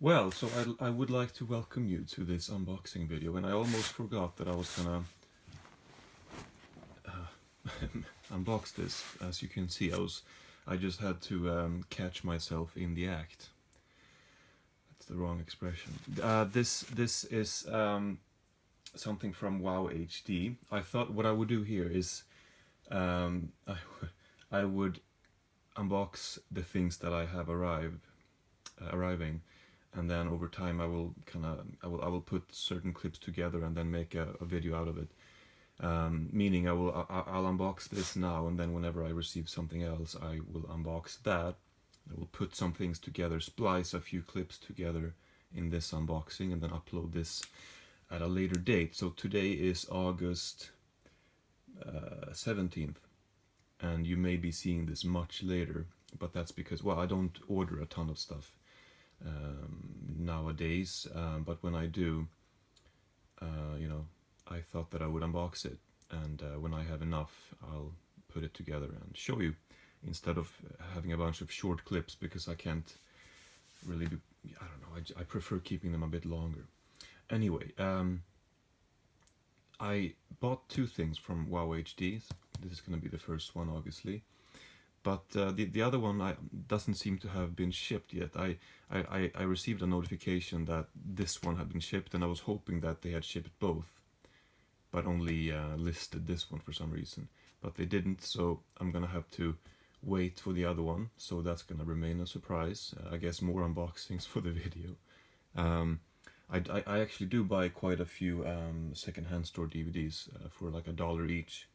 Well, so I would like to welcome you to this unboxing video, and I almost forgot that I was gonna unbox this. As you can see, I just had to catch myself in the act. That's the wrong expression. This is something from Wow HD. I thought what I would do here is I would unbox the things that I have arriving, and then over time I will put certain clips together and then make a video out of it. Meaning I'll unbox this now, and then whenever I receive something else, I will unbox that. I will put some things together, splice a few clips together in this unboxing, and then upload this at a later date. So today is August 17th, and you may be seeing this much later, but that's because, well, I don't order a ton of stuff nowadays, but when I do, I thought that I would unbox it, and when I have enough, I'll put it together and show you, instead of having a bunch of short clips, because I can't really be, I don't know, I prefer keeping them a bit longer. Anyway, I bought two things from Wow HD. This is going to be the first one, obviously. But the other one doesn't seem to have been shipped yet. I received a notification that this one had been shipped, and I was hoping that they had shipped both, but only listed this one for some reason. But they didn't, so I'm gonna have to wait for the other one. So that's gonna remain a surprise. I guess more unboxings for the video. I actually do buy quite a few secondhand store DVDs for like $1 each.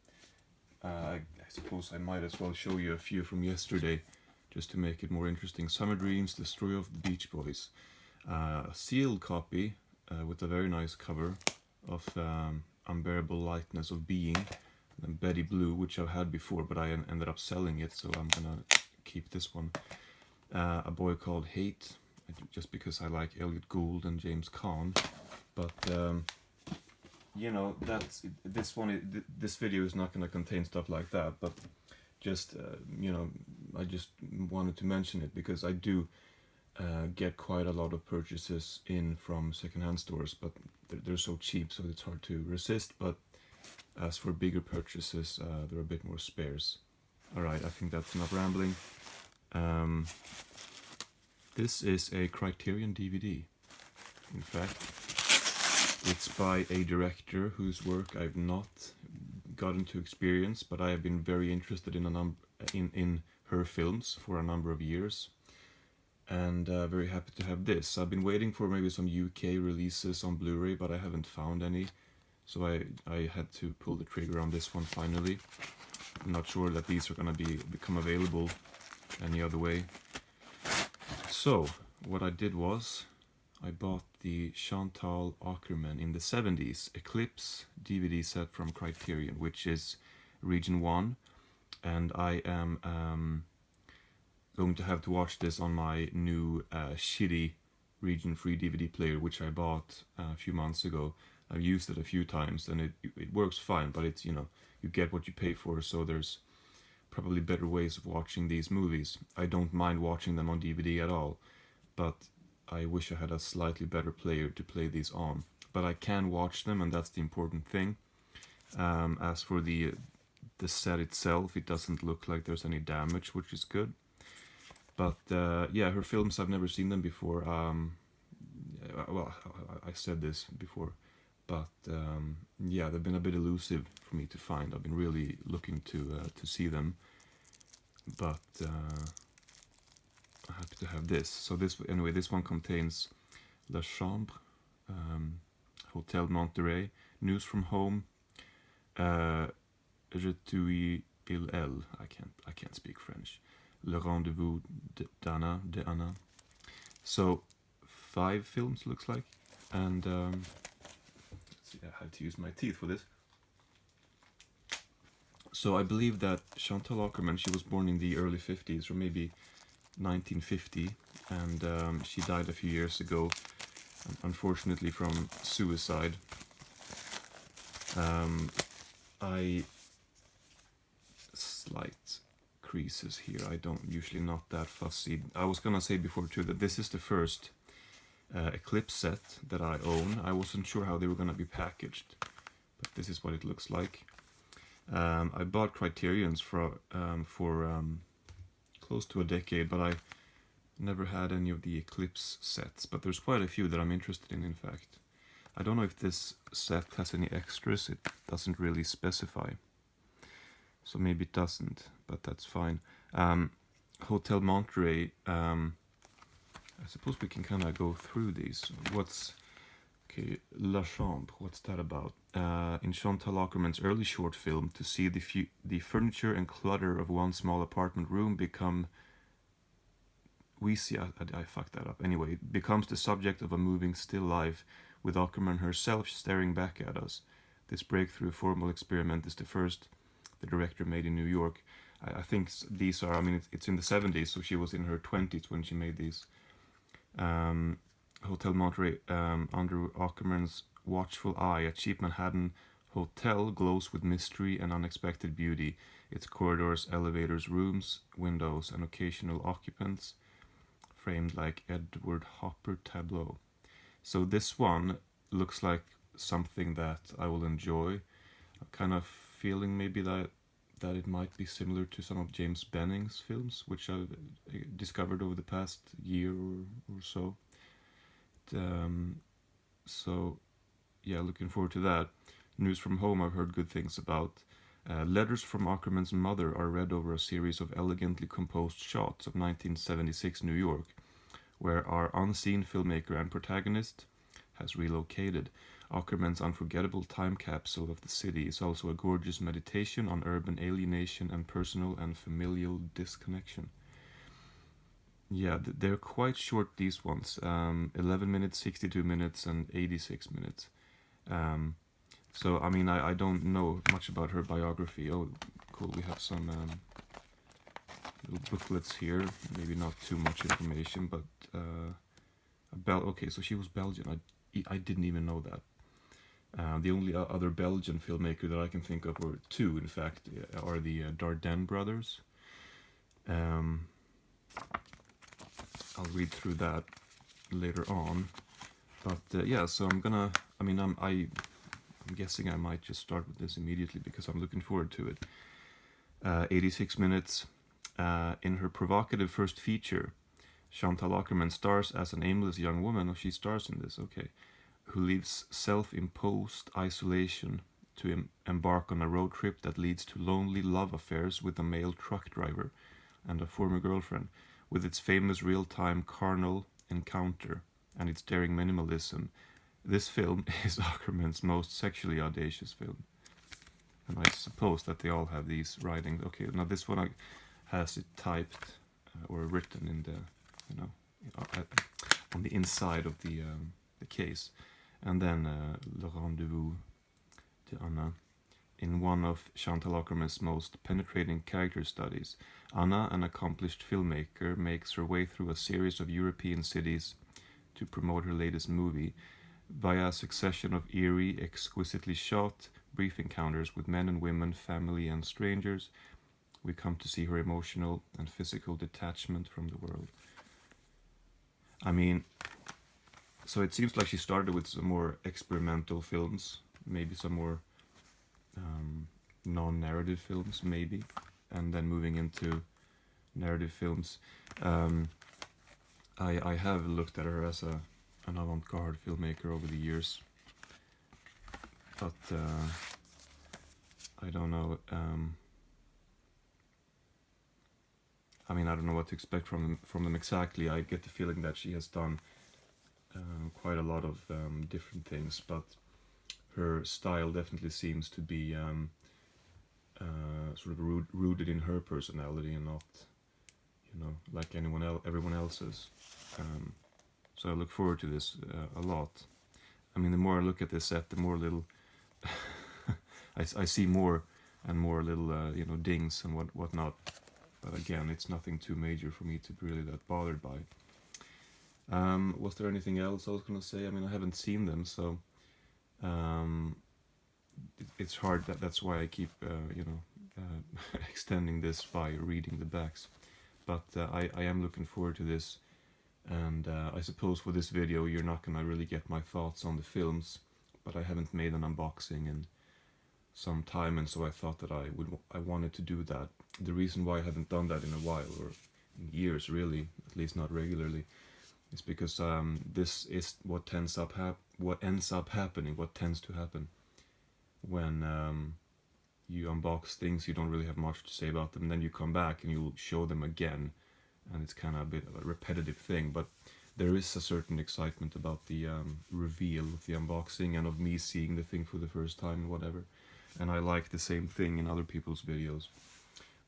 I suppose I might as well show you a few from yesterday, just to make it more interesting. Summer Dreams, The Story of the Beach Boys. A sealed copy with a very nice cover of Unbearable Lightness of Being, and Betty Blue, which I've had before, but I ended up selling it, so I'm gonna keep this one. A Boy Called Hate, just because I like Elliot Gould and James Caan, but you know, this video is not going to contain stuff like that, but just you know, I just wanted to mention it because I do get quite a lot of purchases in from secondhand stores, but they're so cheap, so it's hard to resist. But as for bigger purchases, they're a bit more sparse. Alright, I think that's enough rambling. This is a Criterion DVD. In fact, it's by a director whose work I've not gotten to experience, but I have been very interested in her films for a number of years, and very happy to have this. I've been waiting for maybe some UK releases on Blu-ray, but I haven't found any, so I had to pull the trigger on this one finally. I'm not sure that these are going to become available any other way. So what I did was I bought the Chantal Akerman in the 70s Eclipse DVD set from Criterion, which is Region 1, and I am going to have to watch this on my new shitty Region 3 DVD player, which I bought a few months ago. I've used it a few times, and it works fine, but it's, you know, you get what you pay for, so there's probably better ways of watching these movies. I don't mind watching them on DVD at all, but I wish I had a slightly better player to play these on. But I can watch them, and that's the important thing. As for the set itself, it doesn't look like there's any damage, which is good. But yeah, her films, I've never seen them before. Well, I said this before, but yeah, they've been a bit elusive for me to find. I've been really looking to see them, but I'm happy to have this. So anyway, this one contains La Chambre, Hotel Monterey, News from Home, Je suis il I can't speak French. Le Rendezvous d'Anna. So 5 films, looks like, and let's see, I had to use my teeth for this. So I believe that Chantal Akerman, she was born in the early 50s, or maybe 1950, and she died a few years ago, unfortunately from suicide. Slight creases here. I don't usually not that fussy. I was gonna say before too that this is the first Eclipse set that I own. I wasn't sure how they were going to be packaged, but this is what it looks like. I bought Criterions for close to a decade, but I never had any of the Eclipse sets, but there's quite a few that I'm interested in fact. I don't know if this set has any extras, it doesn't really specify. So maybe it doesn't, but that's fine. Hotel Monterey, I suppose we can kind of go through these. Okay, La Chambre, what's that about? In Chantal Akerman's early short film, to see the furniture and clutter of one small apartment room become... I fucked that up. Anyway, it becomes the subject of a moving still life, with Akerman herself staring back at us. This breakthrough formal experiment is the first the director made in New York. I think these are, I mean, it's in the 70s, so she was in her 20s when she made these. Hotel Monterey, under Akerman's watchful eye, a cheap Manhattan hotel glows with mystery and unexpected beauty. Its corridors, elevators, rooms, windows, and occasional occupants framed like Edward Hopper tableau. So this one looks like something that I will enjoy. I'm kind of feeling maybe that it might be similar to some of James Benning's films, which I've discovered over the past year or so. So yeah, looking forward to that. News from home I've heard good things about. Letters from Akerman's mother are read over a series of elegantly composed shots of 1976 New York, where our unseen filmmaker and protagonist has relocated. Akerman's unforgettable time capsule of the city is also a gorgeous meditation on urban alienation and personal and familial disconnection. Yeah, they're quite short, these ones. 11 minutes, 62 minutes, and 86 minutes. So, I mean, I don't know much about her biography. Oh, cool, we have some little booklets here. Maybe not too much information, but... okay, so she was Belgian. I didn't even know that. The only other Belgian filmmaker that I can think of, or two in fact, are the Dardenne brothers. I'll read through that later on. But yeah, so I'm guessing I might just start with this immediately because I'm looking forward to it. 86 minutes. In her provocative first feature, Chantal Akerman stars as an aimless young woman. Oh, she stars in this, okay. Who leaves self-imposed isolation to embark on a road trip that leads to lonely love affairs with a male truck driver and a former girlfriend, with its famous real-time carnal encounter and its daring minimalism. This film is Akerman's most sexually audacious film. And I suppose that they all have these writings. Okay, now this one has it typed or written in the, on the inside of the case. And then Le Rendezvous de Anna. In one of Chantal Akerman's most penetrating character studies, Anna, an accomplished filmmaker, makes her way through a series of European cities to promote her latest movie. Via a succession of eerie, exquisitely shot, brief encounters with men and women, family and strangers, we come to see her emotional and physical detachment from the world. I mean, so it seems like she started with some more experimental films, maybe some more non-narrative films, maybe, and then moving into narrative films. I have looked at her as an avant-garde filmmaker over the years, but I don't know. I mean, I don't know what to expect from them exactly. I get the feeling that she has done quite a lot of different things, but her style definitely seems to be sort of rooted in her personality and not, like everyone else's. So I look forward to this a lot. I mean, the more I look at this set, the more little I see more and more little dings and whatnot. But again, it's nothing too major for me to be really that bothered by. Was there anything else I was going to say? I mean, I haven't seen them, so it's hard. That's why I keep extending this by reading the backs. But I am looking forward to this. And I suppose for this video you're not gonna really get my thoughts on the films, but I haven't made an unboxing in some time, and so I thought that I wanted to do that. The reason why I haven't done that in a while, or in years really, at least not regularly, is because this is what tends to happen when you unbox things you don't really have much to say about them, and then you come back and you'll show them again, and it's kind of a bit of a repetitive thing. But there is a certain excitement about the reveal of the unboxing and of me seeing the thing for the first time and whatever. And I like the same thing in other people's videos.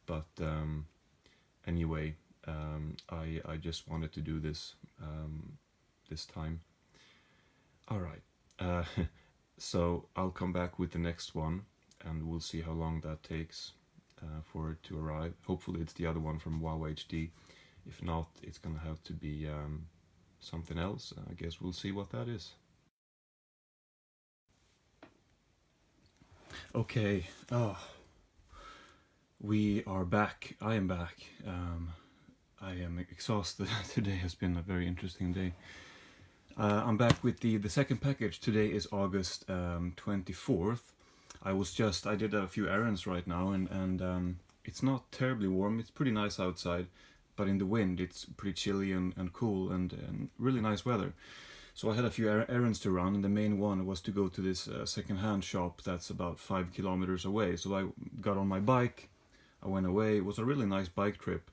But anyway, I just wanted to do this this time. Alright, so I'll come back with the next one, and we'll see how long that takes for it to arrive. Hopefully it's the other one from WoW HD. If not, it's gonna have to be something else. I guess we'll see what that is. Okay, we are back. I am back. I am exhausted. Today has been a very interesting day. I'm back with the second package. Today is August 24th. I did a few errands right now, and it's not terribly warm. It's pretty nice outside, but in the wind it's pretty chilly and cool and really nice weather. So I had a few errands to run, and the main one was to go to this second-hand shop that's about 5 kilometers away. So I got on my bike, I went away. It was a really nice bike trip.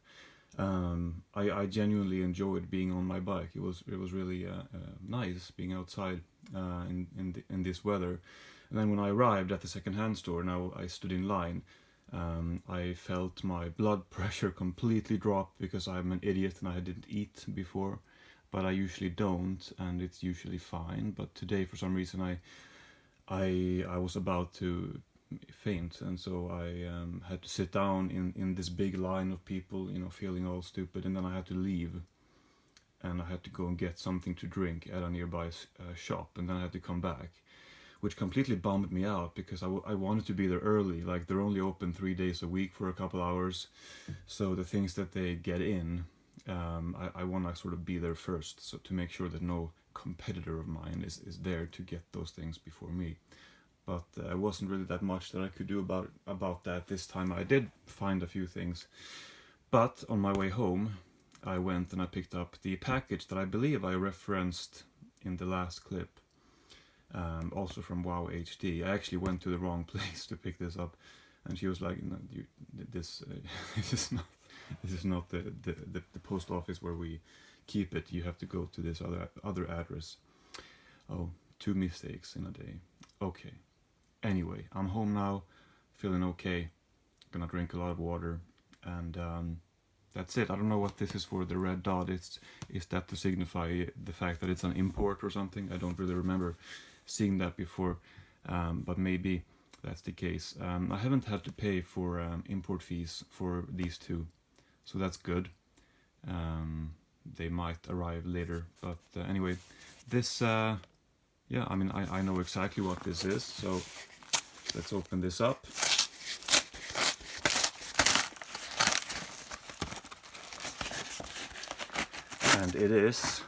I genuinely enjoyed being on my bike. It was really nice being outside in this weather. And then when I arrived at the second-hand store, now I stood in line. I felt my blood pressure completely drop because I'm an idiot and I didn't eat before. But I usually don't, and it's usually fine. But today, for some reason, I was about to faint, and so I had to sit down in this big line of people, you know, feeling all stupid, and then I had to leave, and I had to go and get something to drink at a nearby shop, and then I had to come back, which completely bummed me out because I wanted to be there early. Like, they're only open 3 days a week for a couple hours, so the things that they get in, I want to sort of be there first, so to make sure that no competitor of mine is there to get those things before me. But it wasn't really that much that I could do about that this time. I did find a few things, but on my way home I went and I picked up the package that I believe I referenced in the last clip, also from WoW HD. I actually went to the wrong place to pick this up, and she was like, no, this is not the post office where we keep it. You have to go to this other address. Oh, 2 mistakes in a day. Okay. Anyway, I'm home now, feeling okay. Gonna drink a lot of water, and that's it. I don't know what this is for. The red dot. Is that to signify the fact that it's an import or something? I don't really remember seeing that before, but maybe that's the case. I haven't had to pay for import fees for these two, so that's good. They might arrive later, but anyway, this, yeah, I mean, I know exactly what this is, so let's open this up. And it is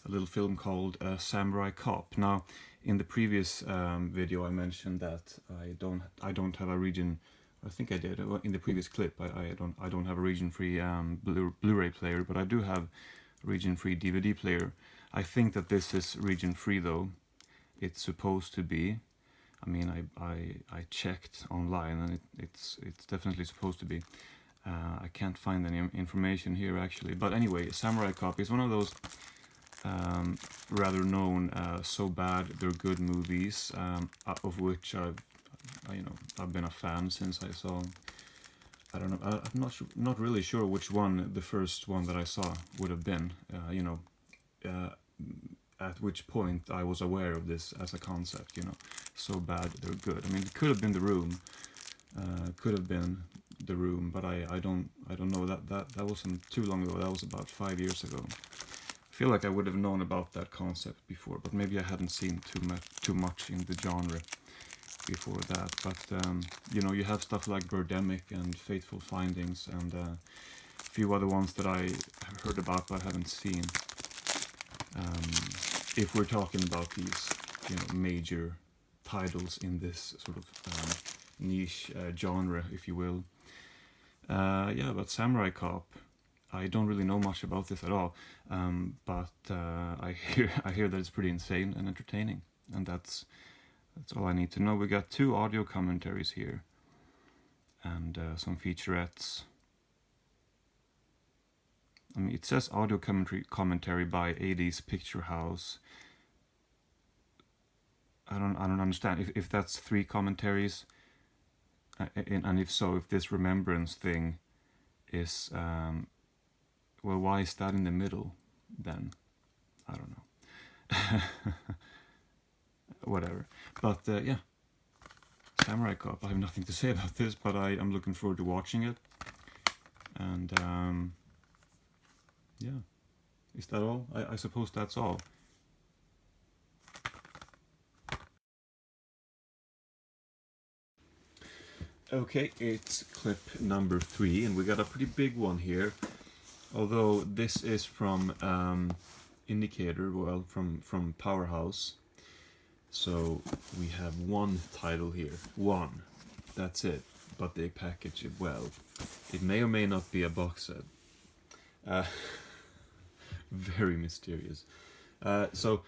a little film called Samurai Cop. Now, in the previous video I mentioned that I don't have a region. I think I did in the previous clip. I don't have a region-free Blu-ray player, but I do have a region-free DVD player. I think that this is region-free though. It's supposed to be. I mean, I checked online, and it's definitely supposed to be. I can't find any information here actually, but anyway, Samurai Cop is one of those rather known so bad they're good movies, of which I've been a fan since I saw. I don't know. I'm not really sure which one the first one that I saw would have been. At which point I was aware of this as a concept. You know, so bad they're good. I mean, it could have been The Room. Could have been The Room, but I don't know. That wasn't too long ago. That was about 5 years ago. I feel like I would have known about that concept before, but maybe I hadn't seen too much in the genre before that. But you know, you have stuff like Birdemic and Fateful Findings and a few other ones that I have heard about but haven't seen. if we're talking about these, major titles in this sort of niche genre, if you will. Yeah, but Samurai Cop, I don't really know much about this at all, but I hear that it's pretty insane and entertaining, and that's all I need to know. We got 2 audio commentaries here, and some featurettes. I mean, it says audio commentary by 80s Picture House. I don't understand if that's 3 commentaries, and if so, if this remembrance thing is well, why is that in the middle then? I don't know. Whatever. But yeah, Samurai Cop. I have nothing to say about this, but I'm looking forward to watching it. And yeah, is that all? I suppose that's all. Okay, it's clip number 3, and we got a pretty big one here. Although this is from Indicator, well, from Powerhouse. So we have 1 title here. 1. That's it. But they package it well. It may or may not be a box set. Very mysterious. So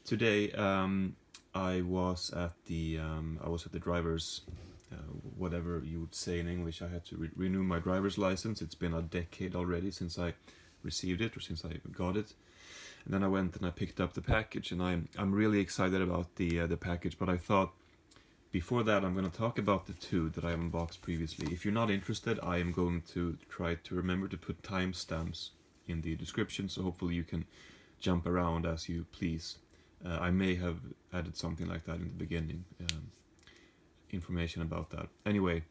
today I was at the driver's whatever you would say in English. I had to renew my driver's license. It's been a decade already since I received it, or since I got it. And then I went and I picked up the package, and I'm really excited about the package. But I thought before that I'm going to talk about the 2 that I unboxed previously. If you're not interested, I am going to try to remember to put timestamps in the description, so hopefully you can jump around as you please. I may have added something like that in the beginning. Information about that. Anyway,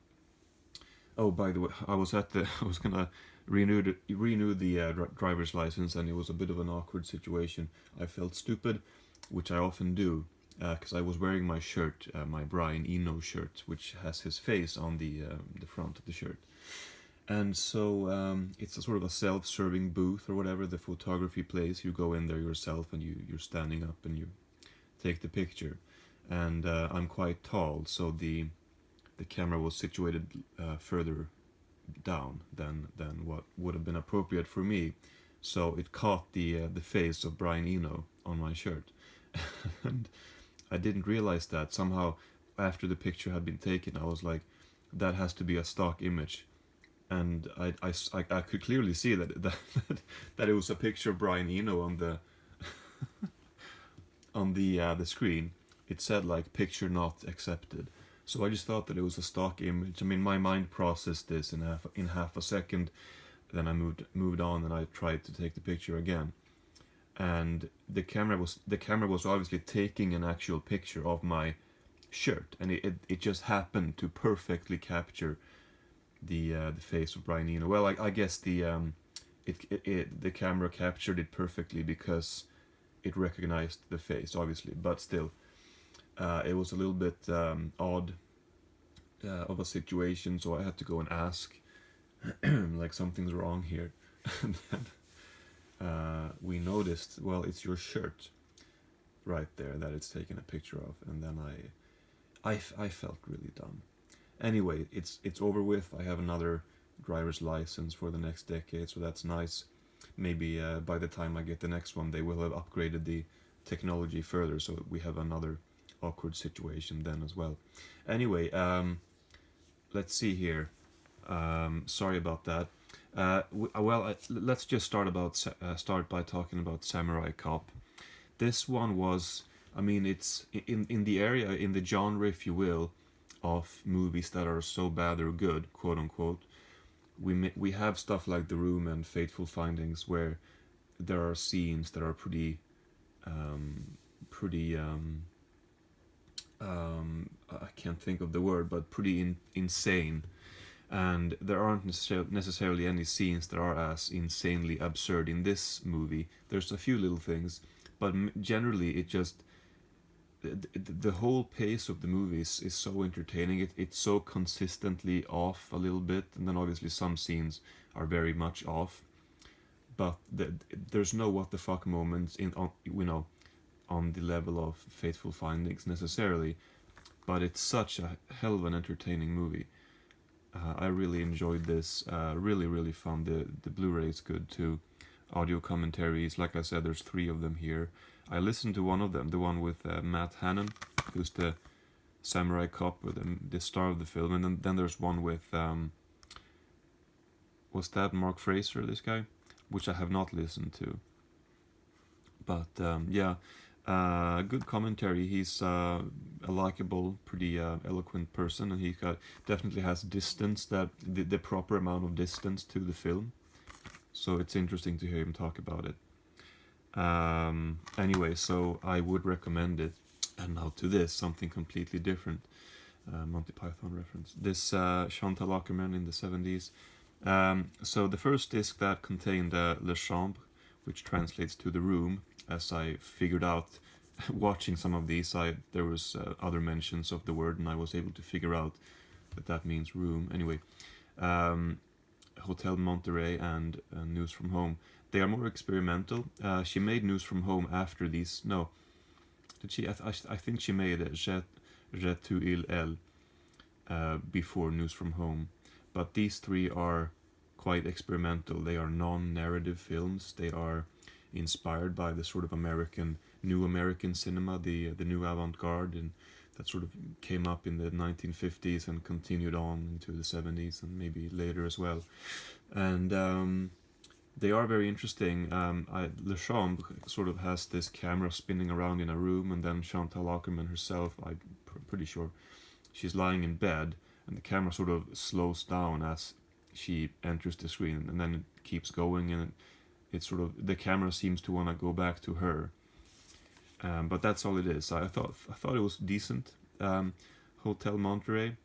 oh, by the way, I was gonna renew the driver's license, and it was a bit of an awkward situation. I felt stupid, which I often do, because I was wearing my shirt, my Brian Eno shirt, which has his face on the front of the shirt. And so it's a sort of a self-serving booth or whatever, the photography place. You go in there yourself, and you're standing up and you take the picture. And I'm quite tall, so the camera was situated further down than what would have been appropriate for me. So it caught the face of Brian Eno on my shirt, and I didn't realize that. Somehow, after the picture had been taken, I was like, that has to be a stock image. And I could clearly see that it was a picture of Brian Eno on the on the screen. It said like picture not accepted. So I just thought that it was a stock image. I mean, my mind processed this in half a second. Then I moved on, and I tried to take the picture again. And the camera was obviously taking an actual picture of my shirt, and it just happened to perfectly capture the face of Brian Eno. Well, I guess the camera captured it perfectly because it recognized the face, obviously, but still, it was a little bit odd of a situation, so I had to go and ask, like, something's wrong here. And then we noticed, well, it's your shirt right there that it's taken a picture of, and then I felt really dumb. Anyway, it's over with. I have another driver's license for the next decade, so that's nice. Maybe by the time I get the next one, they will have upgraded the technology further, so we have another awkward situation then as well. Anyway, let's see here. Sorry about that. Let's just start by talking about Samurai Cop. This one was, I mean, it's in the area, in the genre, if you will, of movies that are so bad they're good, quote unquote. We have stuff like The Room and Fateful Findings, where there are scenes that are pretty I can't think of the word, but pretty insane. And there aren't necessarily any scenes that are as insanely absurd in this movie. There's a few little things, but generally it just, the whole pace of the movie is so entertaining. It's so consistently off a little bit, and then obviously some scenes are very much off. but there's no what the fuck moments in on on the level of Fateful Findings necessarily, but it's such a hell of an entertaining movie. I really enjoyed this. Really fun. The Blu-ray is good too. Audio commentaries, like I said, there's 3 of them here. I listened to one of them, the one with Matt Hannon, who's the samurai cop with the star of the film, and then there's one with was that Mark Fraser, this guy, which I have not listened to. But yeah, good commentary. He's a likable, pretty eloquent person, and he definitely has distance, that the proper amount of distance to the film. So it's interesting to hear him talk about it. Anyway, so I would recommend it. And now to this, something completely different. Monty Python reference. This Chantal Akerman in the 70s. So the first disc that contained Le Chambre, which translates to the room, as I figured out watching some of these, there was other mentions of the word, and I was able to figure out that means room. Anyway, Hotel Monterey and News from Home. They are more experimental. She made News from Home after these. No, did she? I think she made J'ai tu il elle before News from Home. But these 3 are quite experimental. They are non-narrative films. They are inspired by the sort of new American cinema, the new avant-garde, and that sort of came up in the 1950s and continued on into the 70s and maybe later as well. And they are very interesting. Le Chambre sort of has this camera spinning around in a room, and then Chantal Akerman herself, I'm pretty sure, she's lying in bed, and the camera sort of slows down as she enters the screen, and then it keeps going, and it's sort of, the camera seems to want to go back to her. But that's all it is. I thought it was decent. Hotel Monterey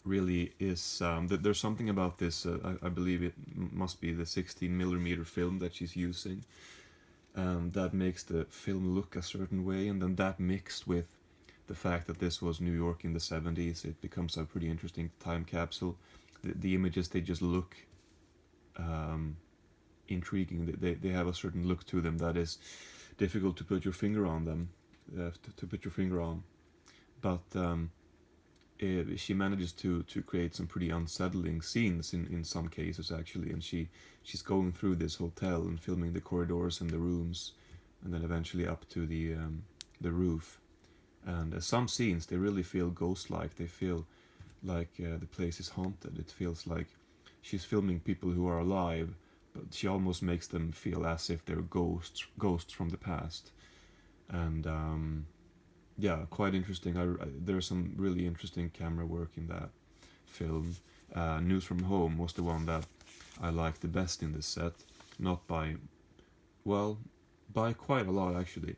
really is. There's something about this. I believe it must be the 16mm film that she's using, that makes the film look a certain way, and then that mixed with the fact that this was New York in the 70s, it becomes a pretty interesting time capsule. The images, they just look intriguing. They have a certain look to them that is difficult to put your finger on them, to put your finger on. But she manages to create some pretty unsettling scenes in some cases, actually. And she's going through this hotel and filming the corridors and the rooms, and then eventually up to the roof. And some scenes, they really feel ghost-like. They feel like the place is haunted. It feels like she's filming people who are alive, but she almost makes them feel as if they're ghosts from the past. And yeah, quite interesting. There's some really interesting camera work in that film. News from Home was the one that I liked the best in this set. Not by, well, by quite a lot, actually.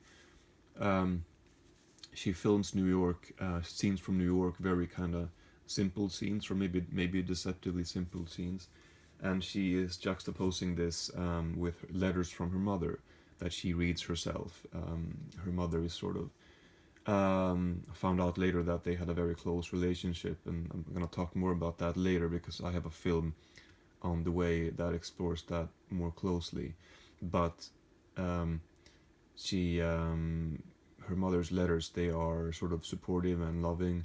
She films New York, scenes from New York, very kind of simple scenes, or maybe deceptively simple scenes. And she is juxtaposing this with letters from her mother that she reads herself. Her mother is sort of, found out later that they had a very close relationship, and I'm going to talk more about that later because I have a film on the way that explores that more closely. But her mother's letters, they are sort of supportive and loving,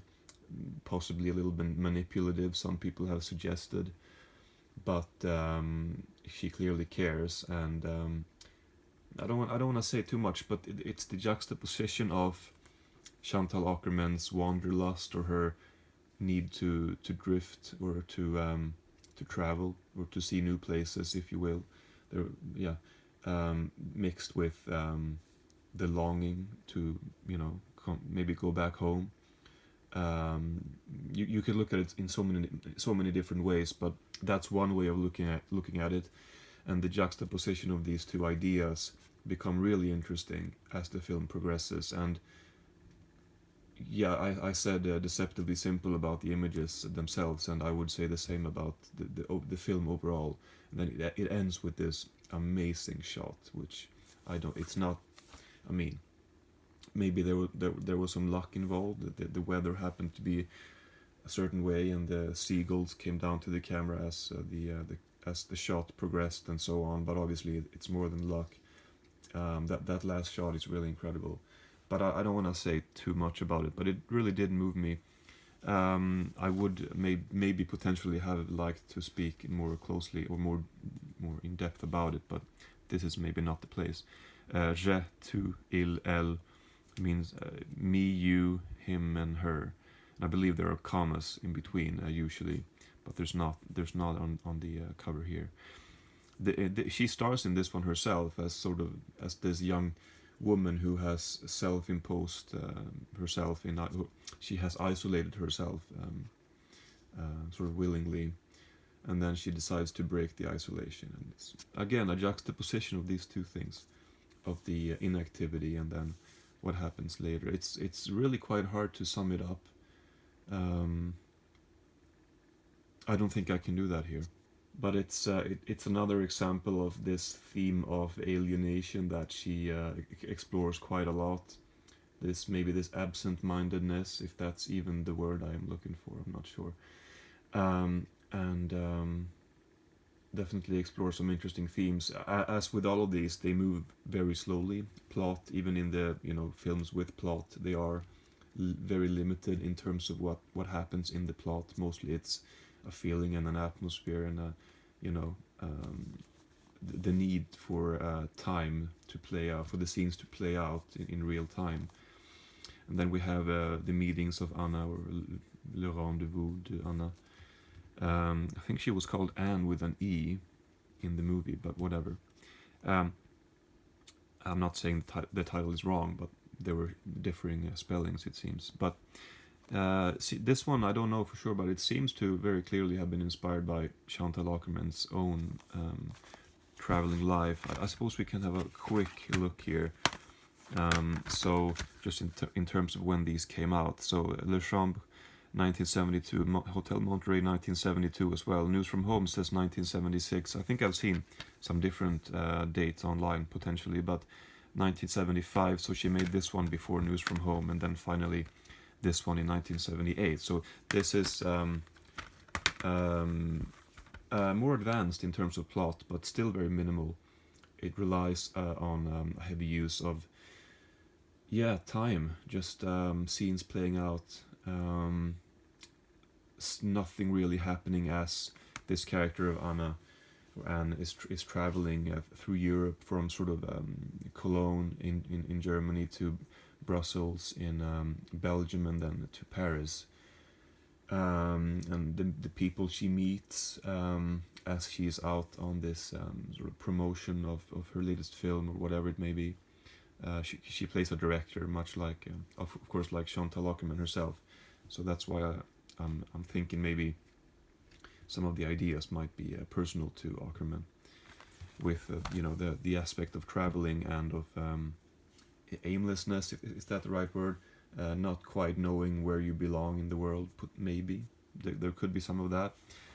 possibly a little bit manipulative, some people have suggested, but she clearly cares. And I don't want to say too much, but it's the juxtaposition of Chantal Akerman's wanderlust, or her need to drift, or to travel, or to see new places, if you will. Mixed with the longing to, maybe go back home. You could look at it in so many different ways, but that's one way of looking at it. And the juxtaposition of these two ideas become really interesting as the film progresses. And yeah, I said deceptively simple about the images themselves, and I would say the same about the film overall. And then it ends with this amazing shot, which it's not, I mean, maybe there was some luck involved. The weather happened to be a certain way, and the seagulls came down to the camera as the as the shot progressed and so on. But obviously, it's more than luck. That last shot is really incredible. But I don't want to say too much about it. But it really did move me. I would maybe potentially have liked to speak more closely or more in depth about it, but this is maybe not the place. Je, tu, il, elle means me, you, him, and her. And I believe there are commas in between usually, but there's not on the cover here. She stars in this one herself as sort of as this young woman who has self-imposed herself in. She has isolated herself sort of willingly, and then she decides to break the isolation. And it's again a juxtaposition of these two things, of the inactivity and then what happens later. It's really quite hard to sum it up. I don't think I can do that here, but it's another example of this theme of alienation that she explores quite a lot. Maybe this absent-mindedness, if that's even the word I am looking for, I'm not sure. And definitely explore some interesting themes. As with all of these, they move very slowly. Plot, even in the films with plot, they are very limited in terms of what happens in the plot. Mostly it's a feeling and an atmosphere and the need for time to play out, for the scenes to play out in real time. And then we have the meetings of Anna, or Le Rendezvous de Anna. I think she was called Anne with an E in the movie, but whatever. I'm not saying the title is wrong, but there were differing spellings, it seems. But see, this one I don't know for sure, but it seems to very clearly have been inspired by Chantal Akerman's own traveling life. I suppose we can have a quick look here. So just in terms of when these came out. So Le Chambre 1972, Hotel Monterey 1972 as well. News from Home says 1976. I think I've seen some different dates online potentially, but 1975. So she made this one before News from Home, and then finally this one in 1978. So this is more advanced in terms of plot, but still very minimal. It relies on a heavy use of time, just scenes playing out. Nothing really happening as this character of Anne is traveling through Europe from sort of Cologne in Germany to Brussels in Belgium, and then to Paris. And the people she meets as she's out on this sort of promotion of her latest film or whatever it may be. She plays a director, much like, of course, like Chantal Akerman herself. So that's why I'm thinking maybe some of the ideas might be personal to Akerman, with the aspect of traveling and of aimlessness, is that the right word? Not quite knowing where you belong in the world. Maybe there could be some of that.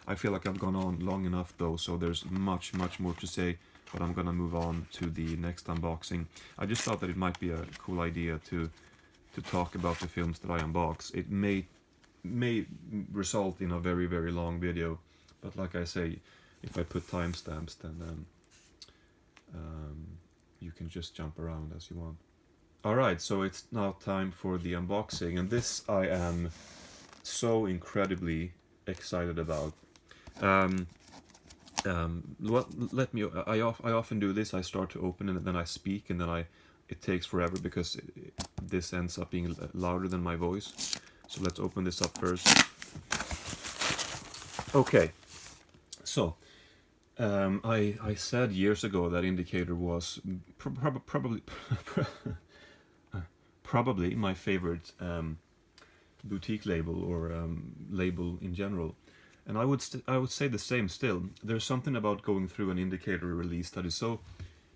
I feel like I've gone on long enough though, so there's much more to say. But I'm gonna move on to the next unboxing. I just thought that it might be a cool idea to talk about the films that I unbox. It may result in a very long video, but like I say, if I put timestamps, then you can just jump around as you want. Alright, so it's now time for the unboxing, and this I am so incredibly excited about. I often do this. I start to open it and then I speak, and then it takes forever because this ends up being louder than my voice. So let's open this up first. Okay, so I said years ago that Indicator was probably my favorite boutique label, or label in general. And I would say the same still. There's something about going through an Indicator release that is so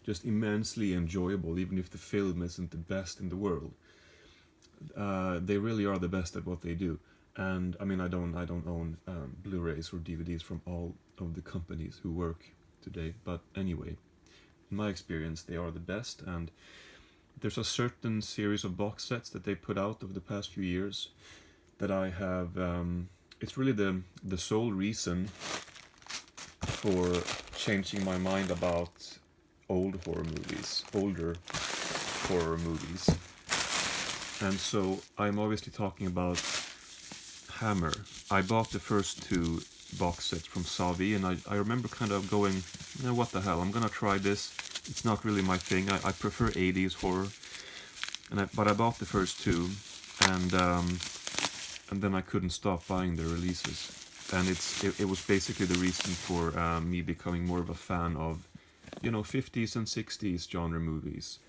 just immensely enjoyable, even if the film isn't the best in the world. They really are the best at what they do. And I mean, I don't own Blu-rays or DVDs from all of the companies who work today, but anyway, in my experience, they are the best. And there's a certain series of box sets that they put out over the past few years that I have. It's really the sole reason for changing my mind about older horror movies. And so I'm obviously talking about Hammer. I bought the first 2 box sets from Savi, and I remember kind of going, what the hell, I'm gonna try this. It's not really my thing. I prefer 80s horror, but I bought the first 2, and then I couldn't stop buying the releases. And it was basically the reason for me becoming more of a fan of, 50s and 60s genre movies.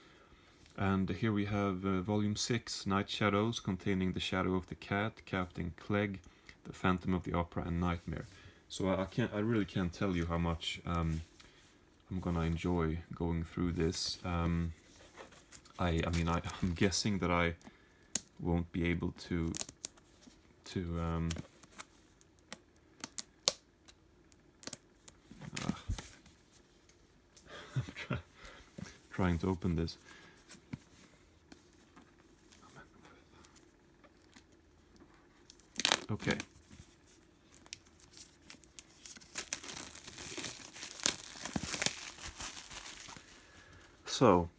And here we have Volume 6, Night Shadows, containing The Shadow of the Cat, Captain Clegg, The Phantom of the Opera, and Nightmare. So I really can't tell you how much I'm gonna enjoy going through this. I'm guessing that I won't be able to I'm trying to open this. Okay. So,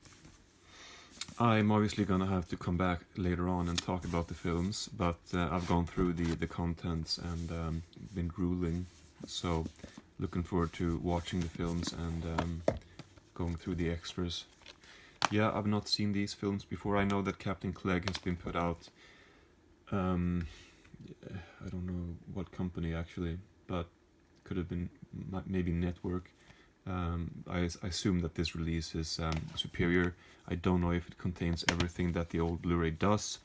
I'm obviously gonna have to come back later on and talk about the films, but I've gone through the contents and been drooling, so looking forward to watching the films and going through the extras. Yeah, I've not seen these films before. I know that Captain Clegg has been put out, I don't know what company actually, but could have been maybe Network. I assume that this release is superior. I don't know if it contains everything that the old Blu-ray does.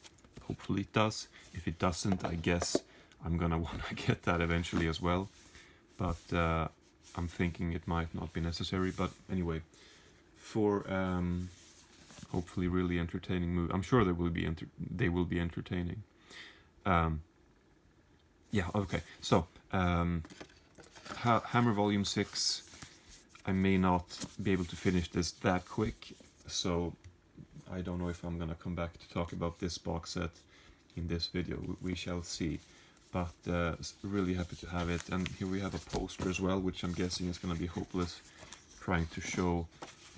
Hopefully it does. If it doesn't, I guess I'm gonna want to get that eventually as well. But I'm thinking it might not be necessary. But anyway, for hopefully really entertaining movie, I'm sure they will be entertaining. Yeah, okay. So, Hammer Volume 6. I may not be able to finish this that quick, so I don't know if I'm gonna come back to talk about this box set in this video. We shall see. But really happy to have it. And here we have a poster as well, which I'm guessing is gonna be hopeless trying to show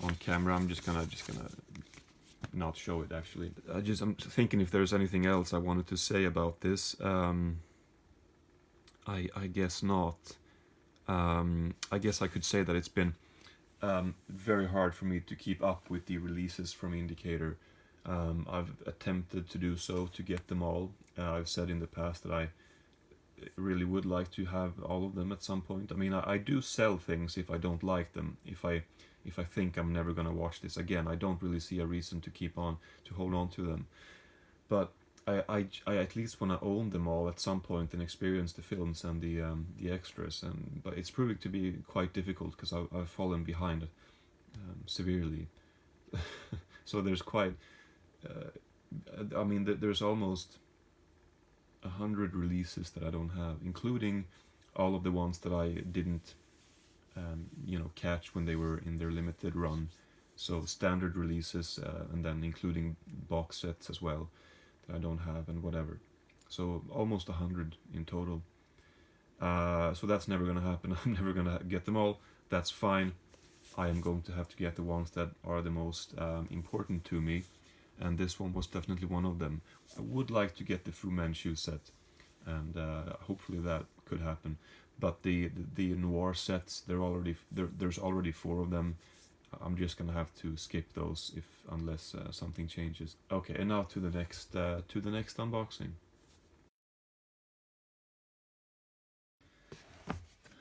on camera. I'm just gonna not show it actually. I'm thinking if there's anything else I wanted to say about this. I guess not. I guess I could say that it's been very hard for me to keep up with the releases from Indicator. I've attempted to do so, to get them all. I've said in the past that I really would like to have all of them at some point. I mean, I do sell things if I don't like them. If I think I'm never gonna watch this again, I don't really see a reason to hold on to them. But I at least want to own them all at some point and experience the films and the extras. But it's proving to be quite difficult because I've fallen behind severely. So there's quite. There's almost 100 releases that I don't have, including all of the ones that I didn't, catch when they were in their limited run. So standard releases, and then including box sets as well. I don't have and whatever, so almost 100 in total. So that's never gonna happen. I'm never gonna get them all. That's fine. I am going to have to get the ones that are the most important to me, and this one was definitely one of them. I would like to get the Fu Manchu set, and hopefully that could happen. But the noir sets, there's already 4 of them. I'm just gonna have to skip those unless something changes. Okay, and now to the next unboxing.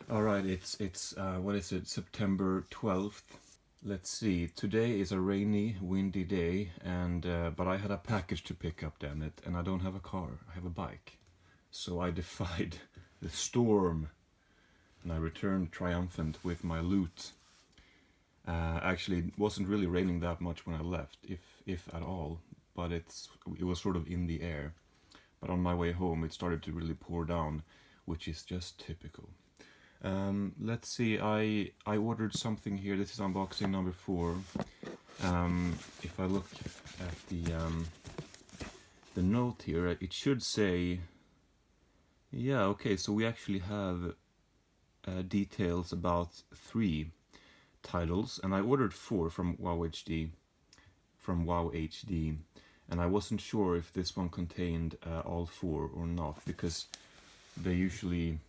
All right, it's what is it? September 12th. Let's see. Today is a rainy, windy day, and but I had a package to pick up, damn it, and I don't have a car. I have a bike, so I defied the storm, and I returned triumphant with my loot. Actually, it wasn't really raining that much when I left, if at all, but it was sort of in the air. But on my way home, it started to really pour down, which is just typical. Let's see, I ordered something here. This is unboxing number 4. If I look at the note here, it should say, yeah, okay, so we actually have details about 3 titles, and I ordered 4 from Wow HD, and I wasn't sure if this one contained all 4 or not, because they usually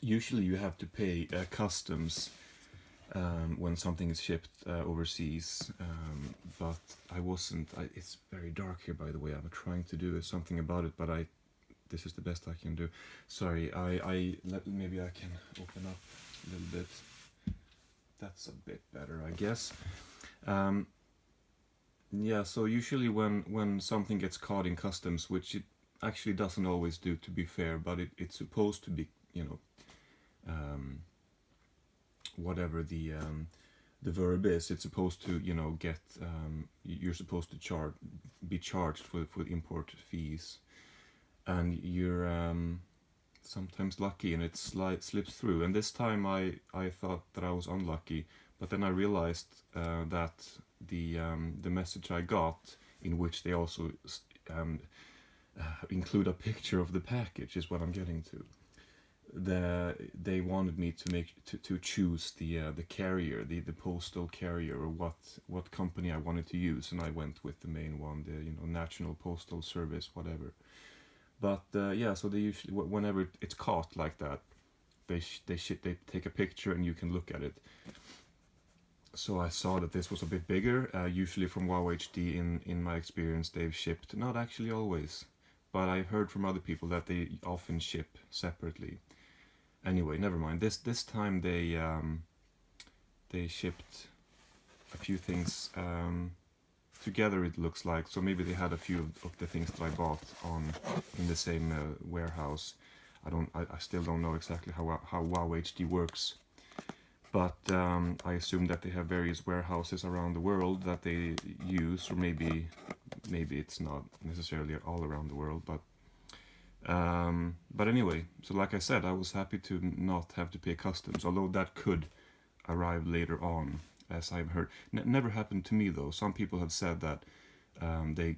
you have to pay customs when something is shipped overseas, but I wasn't. It's very dark here, by the way. I'm trying to do something about it, but this is the best I can do. Sorry, maybe I can open up a little bit. That's a bit better, I guess. Yeah, so usually when something gets caught in customs, which it actually doesn't always do, to be fair, but it's supposed to be, whatever the verb is, it's supposed to, get, you're supposed to be charged for import fees, and you're sometimes lucky and it slips through. And this time I thought that I was unlucky, but then I realized that the message I got, in which they also include a picture of the package, is what I'm getting to. They wanted me to choose the carrier, the postal carrier, or what company I wanted to use, and I went with the main one, the National Postal Service, whatever. But yeah, so they usually, whenever it's caught like that, they take a picture and you can look at it. So I saw that this was a bit bigger. Usually from Wow HD, in my experience, they've shipped, not actually always, but I heard from other people that they often ship separately. Anyway, never mind. This time they shipped a few things together, it looks like. So maybe they had a few of the things that I bought in the same warehouse. I still don't know exactly how Wow HD works, but I assume that they have various warehouses around the world that they use, or maybe it's not necessarily all around the world, but anyway, so like I said, I was happy to not have to pay customs, although that could arrive later on, as I've heard. Never happened to me though. Some people have said that they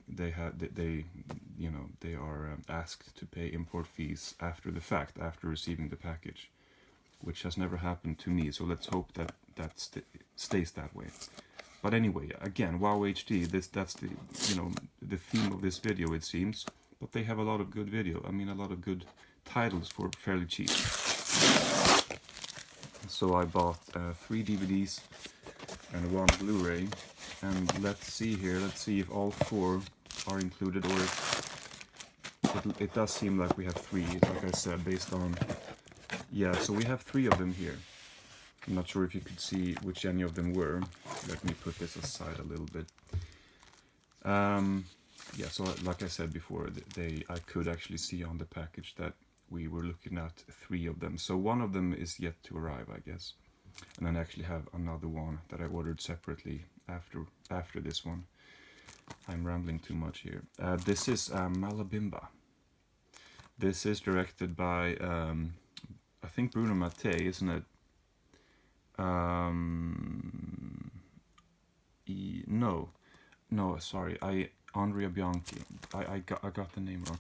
are asked to pay import fees after the fact, after receiving the package, which has never happened to me. So let's hope that stays that way. But anyway, again, Wow HD. That's the theme of this video, it seems. But they have a lot of good video. I mean, a lot of good titles for fairly cheap. So I bought 3 DVDs and 1 Blu-ray, and let's see here. Let's see if all 4 are included, or it does seem like we have 3. Like I said, based on, yeah. So we have 3 of them here. I'm not sure if you could see which any of them were. Let me put this aside a little bit. Yeah, so like I said before, I could actually see on the package that we were looking at 3 of them. So 1 of them is yet to arrive, I guess. And then I actually have another one that I ordered separately after this one. I'm rambling too much here. This is Malabimba. This is directed by, I think, Bruno Mattei, isn't it? No, sorry. Andrea Bianchi. I got the name wrong.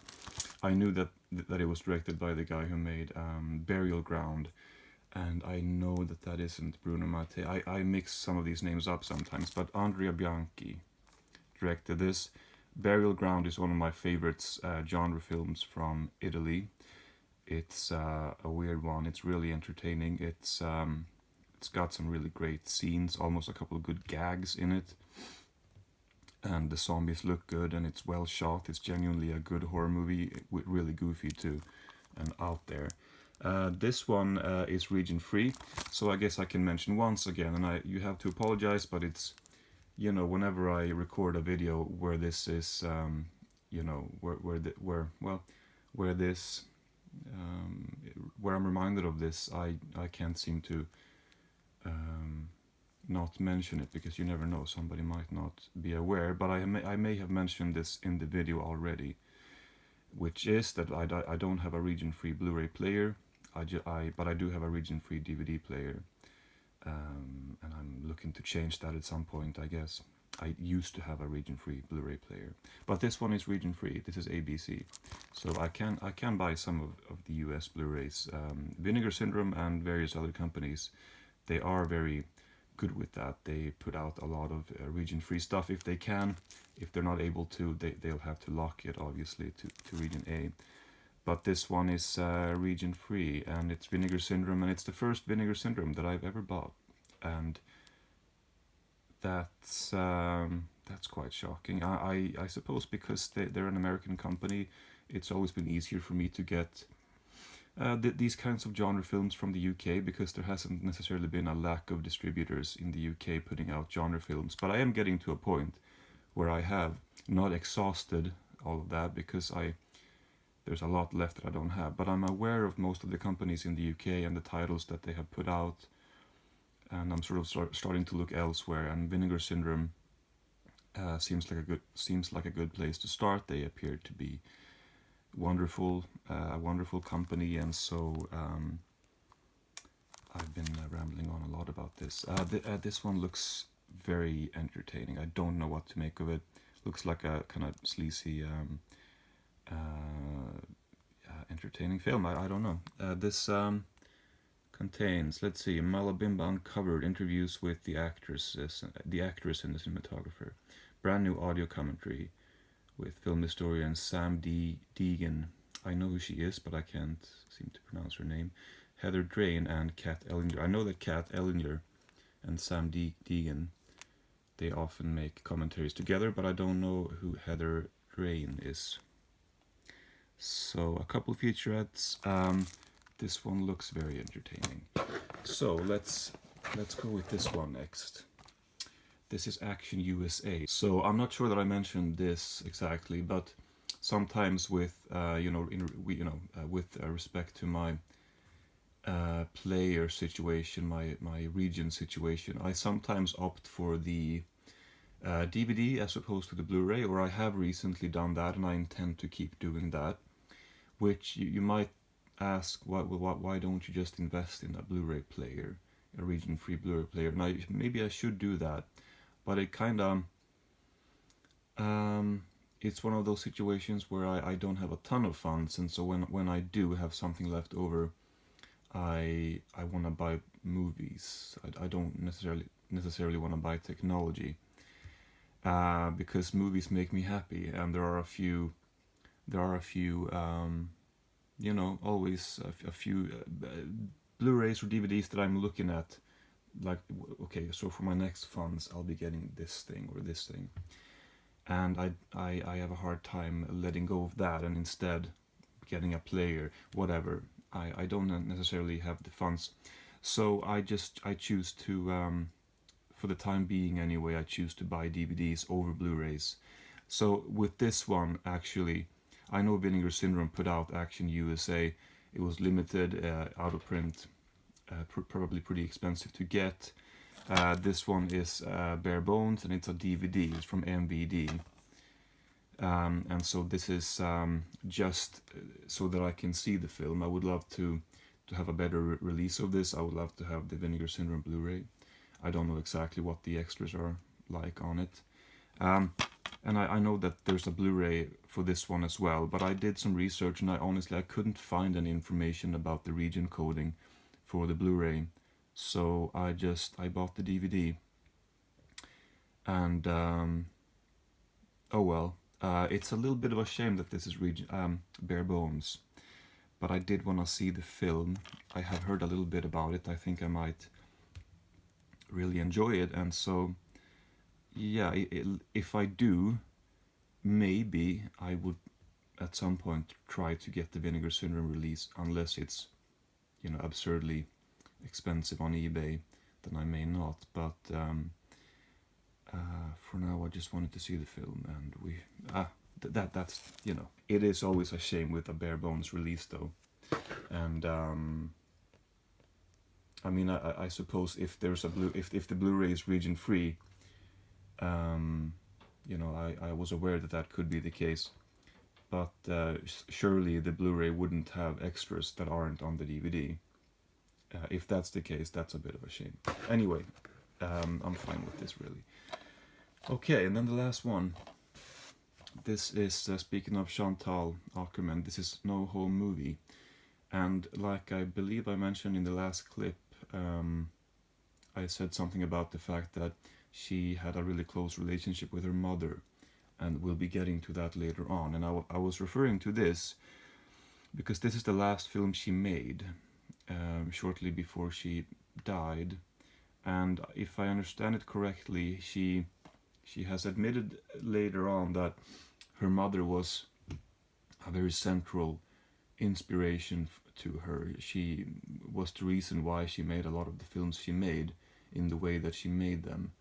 I knew that it was directed by the guy who made Burial Ground, and I know that isn't Bruno Mattei. I mix some of these names up sometimes, but Andrea Bianchi directed this. Burial Ground is one of my favorites genre films from Italy. It's a weird one. It's really entertaining. It's got some really great scenes, almost a couple of good gags in it. And the zombies look good, and it's well shot. It's genuinely a good horror movie, really goofy too, and out there. This one is region free, so I guess I can mention once again, and you have to apologize, but it's, whenever I record a video where this is, where I'm reminded of this, I can't seem to not mention it, because you never know, somebody might not be aware, but I may have mentioned this in the video already, which is that I don't have a region-free Blu-ray player, but I do have a region-free DVD player, and I'm looking to change that at some point, I guess. I used to have a region-free Blu-ray player, but this one is region-free. This is ABC, so I can buy some of the US Blu-rays. Vinegar Syndrome and various other companies, they are very good with that. They put out a lot of region-free stuff if they can. If they're not able to, they'll have to lock it obviously to region A. But this one is region-free, and it's Vinegar Syndrome, and it's the first Vinegar Syndrome that I've ever bought, and that's quite shocking. I suppose because they're an American company, it's always been easier for me to get these kinds of genre films from the UK, because there hasn't necessarily been a lack of distributors in the UK putting out genre films. But I am getting to a point where I have not exhausted all of that, because there's a lot left that I don't have. But I'm aware of most of the companies in the UK and the titles that they have put out, and I'm sort of starting to look elsewhere. And Vinegar Syndrome seems like a good place to start. They appear to be wonderful, a wonderful company, and so I've been rambling on a lot about this. This one looks very entertaining. I don't know what to make of it. Looks like a kind of sleazy, entertaining film. I don't know. This contains, let's see, Malabimba Uncovered, interviews with the actress and the cinematographer. Brand new audio commentary with film historian Sam Deegan. I know who she is, but I can't seem to pronounce her name. Heather Drain and Kat Ellinger. I know that Kat Ellinger and Sam Deegan, they often make commentaries together, but I don't know who Heather Drain is. So a couple featurettes. This one looks very entertaining. So let's go with this one next. This is Action USA. So I'm not sure that I mentioned this exactly, but sometimes with with respect to my player situation, my region situation, I sometimes opt for the DVD as opposed to the Blu-ray, or I have recently done that, and I intend to keep doing that. Which you might ask, why don't you just invest in a Blu-ray player, a region-free Blu-ray player? And maybe I should do that, but it kind of it's one of those situations where I don't have a ton of funds, and so when I do have something left over, I want to buy movies. I don't necessarily want to buy technology, because movies make me happy, and there are a few always a few Blu-rays or DVDs that I'm looking at, like, okay, so for my next funds I'll be getting this thing or this thing, and I have a hard time letting go of that and instead getting a player, whatever. I don't necessarily have the funds, so I choose to, for the time being anyway, I choose to buy DVDs over Blu-rays. So with this one, actually, I know Vinegar Syndrome put out Action USA. It was limited, out of print, probably pretty expensive to get. This one is bare bones, and it's a DVD. It's from MVD. And so this is just so that I can see the film. I would love to have a better release of this. I would love to have the Vinegar Syndrome Blu-ray. I don't know exactly what the extras are like on it. And I know that there's a Blu-ray for this one as well, but I did some research, and I couldn't find any information about the region coding for the Blu-ray, so I bought the DVD. And oh well, it's a little bit of a shame that this is bare bones, but I did want to see the film. I have heard a little bit about it. I think I might really enjoy it, and so yeah, if I do, maybe I would at some point try to get the Vinegar Syndrome release, unless it's absurdly expensive on eBay, then I may not. But for now, I just wanted to see the film, and that's it is always a shame with a bare bones release, though. And I mean, I suppose if there's if the Blu-ray is region free, I was aware that could be the case, but surely the Blu-ray wouldn't have extras that aren't on the DVD. If that's the case, that's a bit of a shame. Anyway, I'm fine with this, really. Okay, and then the last one. This is, speaking of Chantal Akerman, this is No Home Movie. And like I believe I mentioned in the last clip, I said something about the fact that she had a really close relationship with her mother, and we'll be getting to that later on. And I was referring to this because this is the last film she made, shortly before she died. And if I understand it correctly, she has admitted later on that her mother was a very central inspiration to her. She was the reason why she made a lot of the films she made in the way that she made them.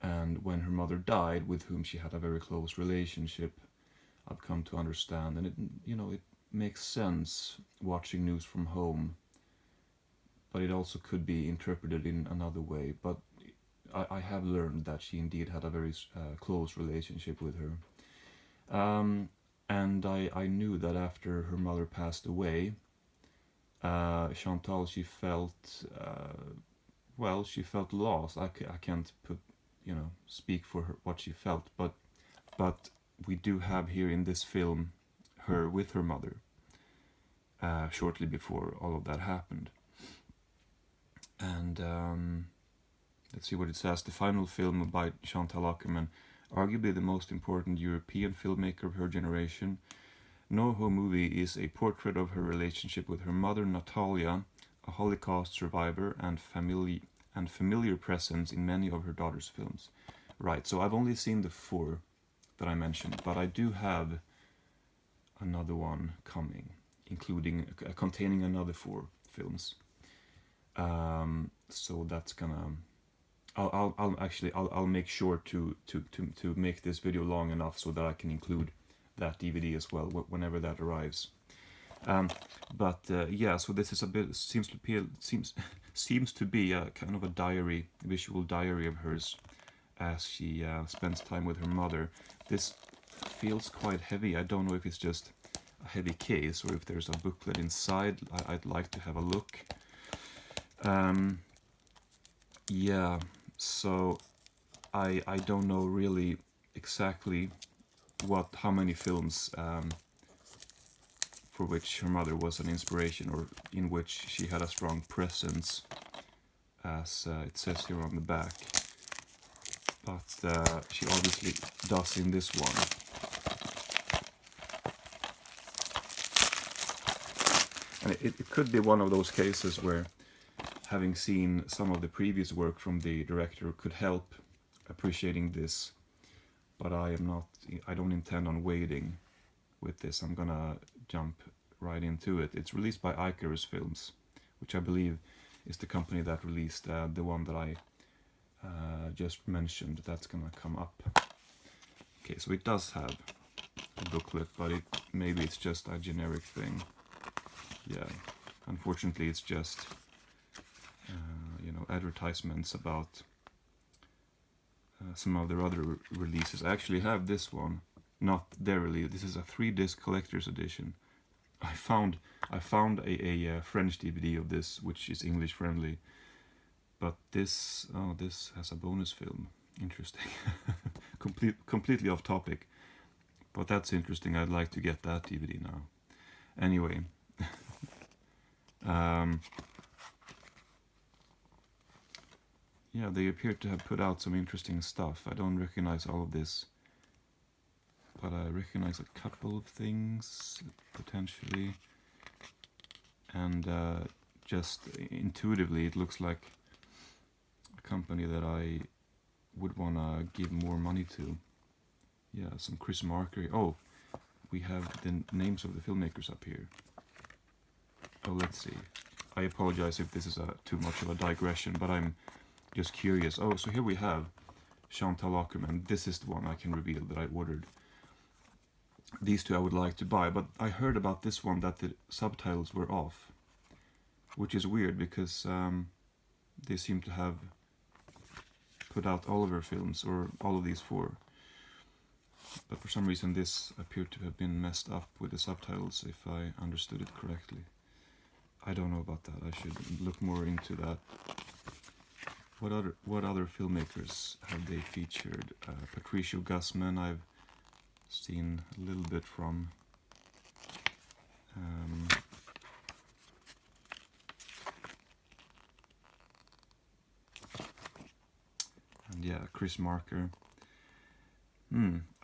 And when her mother died, with whom she had a very close relationship, I've come to understand, and it makes sense watching News from Home, but it also could be interpreted in another way. But I have learned that she indeed had a very close relationship with her. And I knew that after her mother passed away, Chantal, she felt, she felt lost. I can't speak for her what she felt, but we do have here in this film her with her mother, shortly before all of that happened. And let's see what it says. The final film by Chantal Akerman, arguably the most important European filmmaker of her generation. No Home Movie is a portrait of her relationship with her mother Natalia, a Holocaust survivor and familiar presence in many of her daughter's films. Right, so I've only seen the 4 that I mentioned, but I do have another one coming, including containing another 4 films. So that's gonna. I'll make sure to make this video long enough so that I can include that DVD as well whenever that arrives. Yeah, so this is a bit seems to be a kind of a visual diary of hers as she spends time with her mother. This feels quite heavy. I don't know if it's just a heavy case or if there's a booklet inside. I'd like to have a look. Yeah, so I don't know really exactly how many films for which her mother was an inspiration, or in which she had a strong presence, as it says here on the back. But she obviously does in this one. And it could be one of those cases where having seen some of the previous work from the director could help appreciating this, but I don't intend on waiting with this. I'm gonna jump right into it. It's released by Icarus Films, which I believe is the company that released the one that I just mentioned. That's gonna come up. Okay, so it does have a booklet, but maybe it's just a generic thing. Yeah, unfortunately it's just advertisements about some of their other releases. I actually have this one, not their release. This is a 3-disc collector's edition. I found a French DVD of this, which is English friendly, but this has a bonus film. Interesting. Completely off topic, but that's interesting. I'd like to get that DVD now. Anyway. Yeah, they appear to have put out some interesting stuff. I don't recognize all of this, but I recognize a couple of things, potentially. And just intuitively, it looks like a company that I would want to give more money to. Yeah, some Chris Marker. Oh, we have the names of the filmmakers up here. Oh, let's see. I apologize if this is too much of a digression, but I'm just curious. Oh, so here we have Chantal Akerman. This is the one I can reveal that I ordered. These 2 I would like to buy, but I heard about this one that the subtitles were off, which is weird because they seem to have put out all of her films, or all of these 4. But for some reason this appeared to have been messed up with the subtitles, if I understood it correctly. I don't know about that. I should look more into that. what other filmmakers have they featured? Patricio Guzman, I've seen a little bit from. And yeah, Chris Marker.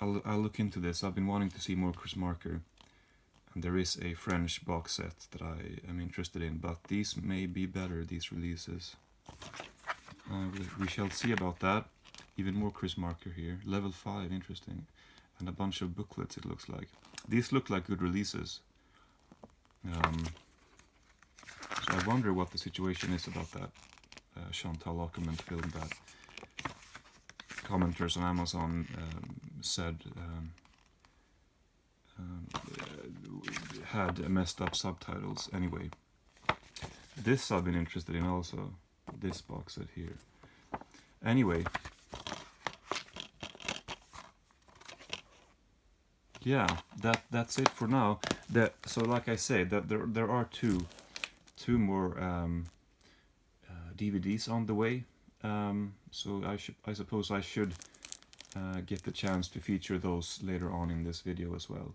I'll look into this. I've been wanting to see more Chris Marker. And there is a French box set that I am interested in, but these may be better, these releases. We shall see about that. Even more Chris Marker here. Level 5, interesting. And a bunch of booklets, it looks like. These look like good releases. So I wonder what the situation is about that Chantal Akerman film that commenters on Amazon said had messed up subtitles. Anyway, this I've been interested in also. This box set here. Anyway, yeah, that's it for now. So like I say, that there are two more DVDs on the way. So I suppose I should get the chance to feature those later on in this video as well.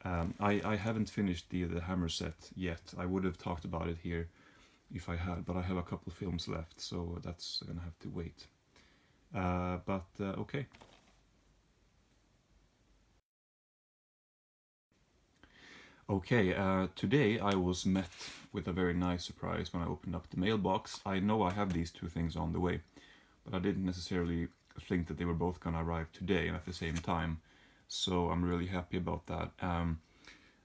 I haven't finished the Hammer set yet. I would have talked about it here if I had, but I have a couple films left, so that's gonna have to wait. Okay. Okay, today I was met with a very nice surprise when I opened up the mailbox. I know I have these two things on the way, but I didn't necessarily think that they were both gonna arrive today and at the same time. So I'm really happy about that.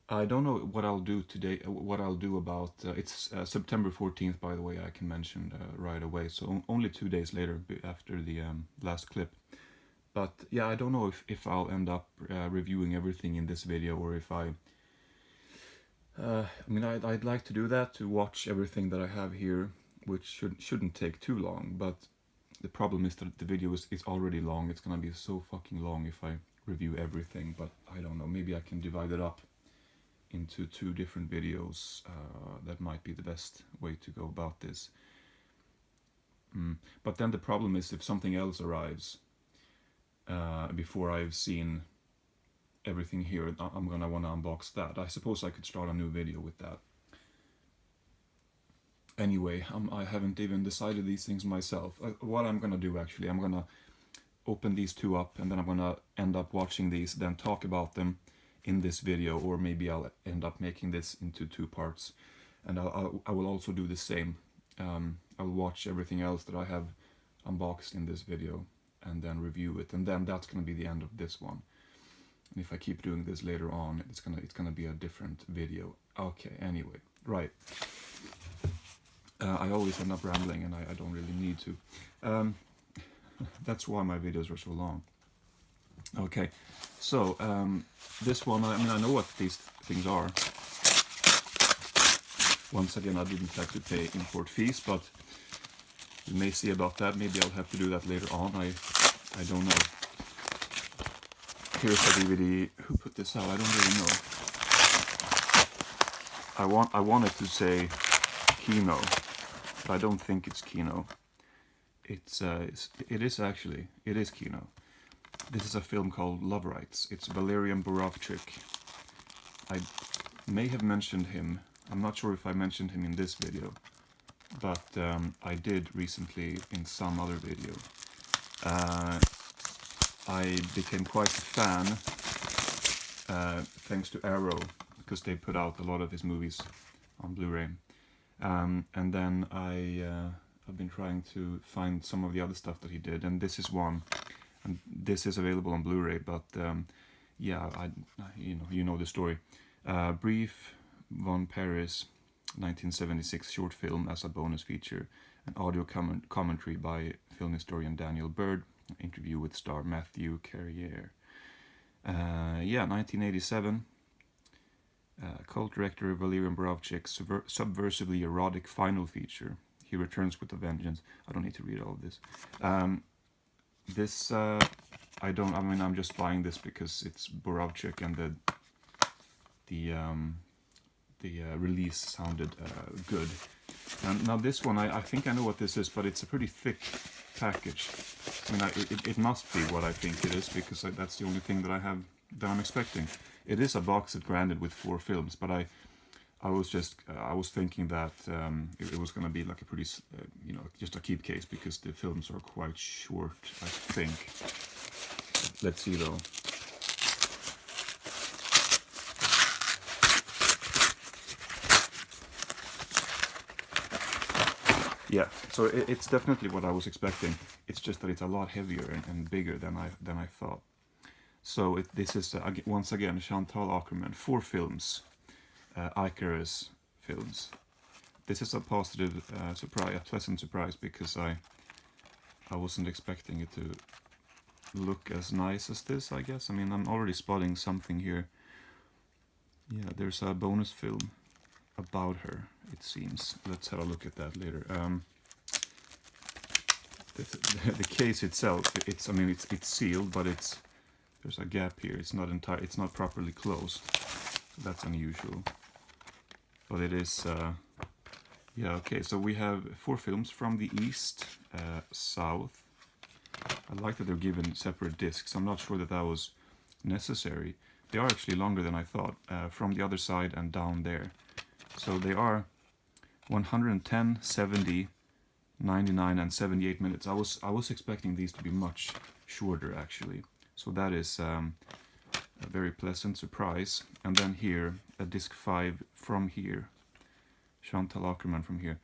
I don't know what I'll do today, what I'll do about, it's September 14th, by the way, I can mention right away, so only 2 days later after the last clip. But yeah, I don't know if I'll end up reviewing everything in this video, or if I mean, I'd like to do that, to watch everything that I have here, which shouldn't take too long, but the problem is that the video is already long. It's gonna be so fucking long if I review everything, but I don't know, maybe I can divide it up into 2 different videos. That might be the best way to go about this. But then the problem is if something else arrives before I've seen everything here, I'm gonna want to unbox that. I suppose I could start a new video with that. Anyway, I haven't even decided these things myself. What I'm gonna do actually, I'm gonna open these 2 up, and then I'm gonna end up watching these, then talk about them in this video, or maybe I'll end up making this into 2 parts. And I will also do the same. I'll watch everything else that I have unboxed in this video and then review it, and then that's gonna be the end of this one. And if I keep doing this later on, it's gonna be a different video. Okay, anyway, right. I always end up rambling, and I don't really need to. That's why my videos are so long. Okay, so this one, I mean, I know what these things are. Once again, I didn't have to pay import fees, but you may see about that. Maybe I'll have to do that later on. I don't know. Here's a DVD. Who put this out? I don't really know. I wanted to say Kino, but I don't think it's Kino. It is Kino. This is a film called Rites. It's Valerian Borovchik. I may have mentioned him. I'm not sure if I mentioned him in this video, but I did recently in some other video. I became quite a fan thanks to Arrow, because they put out a lot of his movies on Blu-ray. And then I've been trying to find some of the other stuff that he did, and this is one. And this is available on Blu-ray, but yeah, you know the story. Brief von Paris, 1976 short film as a bonus feature, an audio commentary by film historian Daniel Bird, an interview with star Matthew Carrier. Yeah, 1987. Cult director Valerian Borovchik's subversively erotic final feature. He returns with a vengeance. I don't need to read all of this. This I'm just buying this because it's Borovchik, and release sounded good. And now this one, I think I know what this is, but it's a pretty thick package. I mean, it must be what I think it is, because that's the only thing that I'm expecting. It is a box set granted with 4 films, but I was thinking that it was going to be like a pretty, just a keep case, because the films are quite short, I think. Let's see though. Yeah, so it's definitely what I was expecting. It's just that it's a lot heavier and bigger than I thought. So this is once again Chantal Akerman, 4 films, Icarus films. This is a positive surprise, a pleasant surprise, because I wasn't expecting it to look as nice as this, I guess. I mean, I'm already spotting something here. Yeah, there's a bonus film about her, it seems. Let's have a look at that later. The case itself, it's sealed, but there's a gap here. It's not properly closed, so that's unusual. But it is, yeah, okay. So we have 4 films from the east, south. I like that they're given separate discs. I'm not sure that was necessary. They are actually longer than I thought, from the other side and down there. So they are 110, 70, 99 and 78 minutes. I was expecting these to be much shorter, actually. So that is a very pleasant surprise. And then here, a disc 5 from here. Chantal Akerman from here.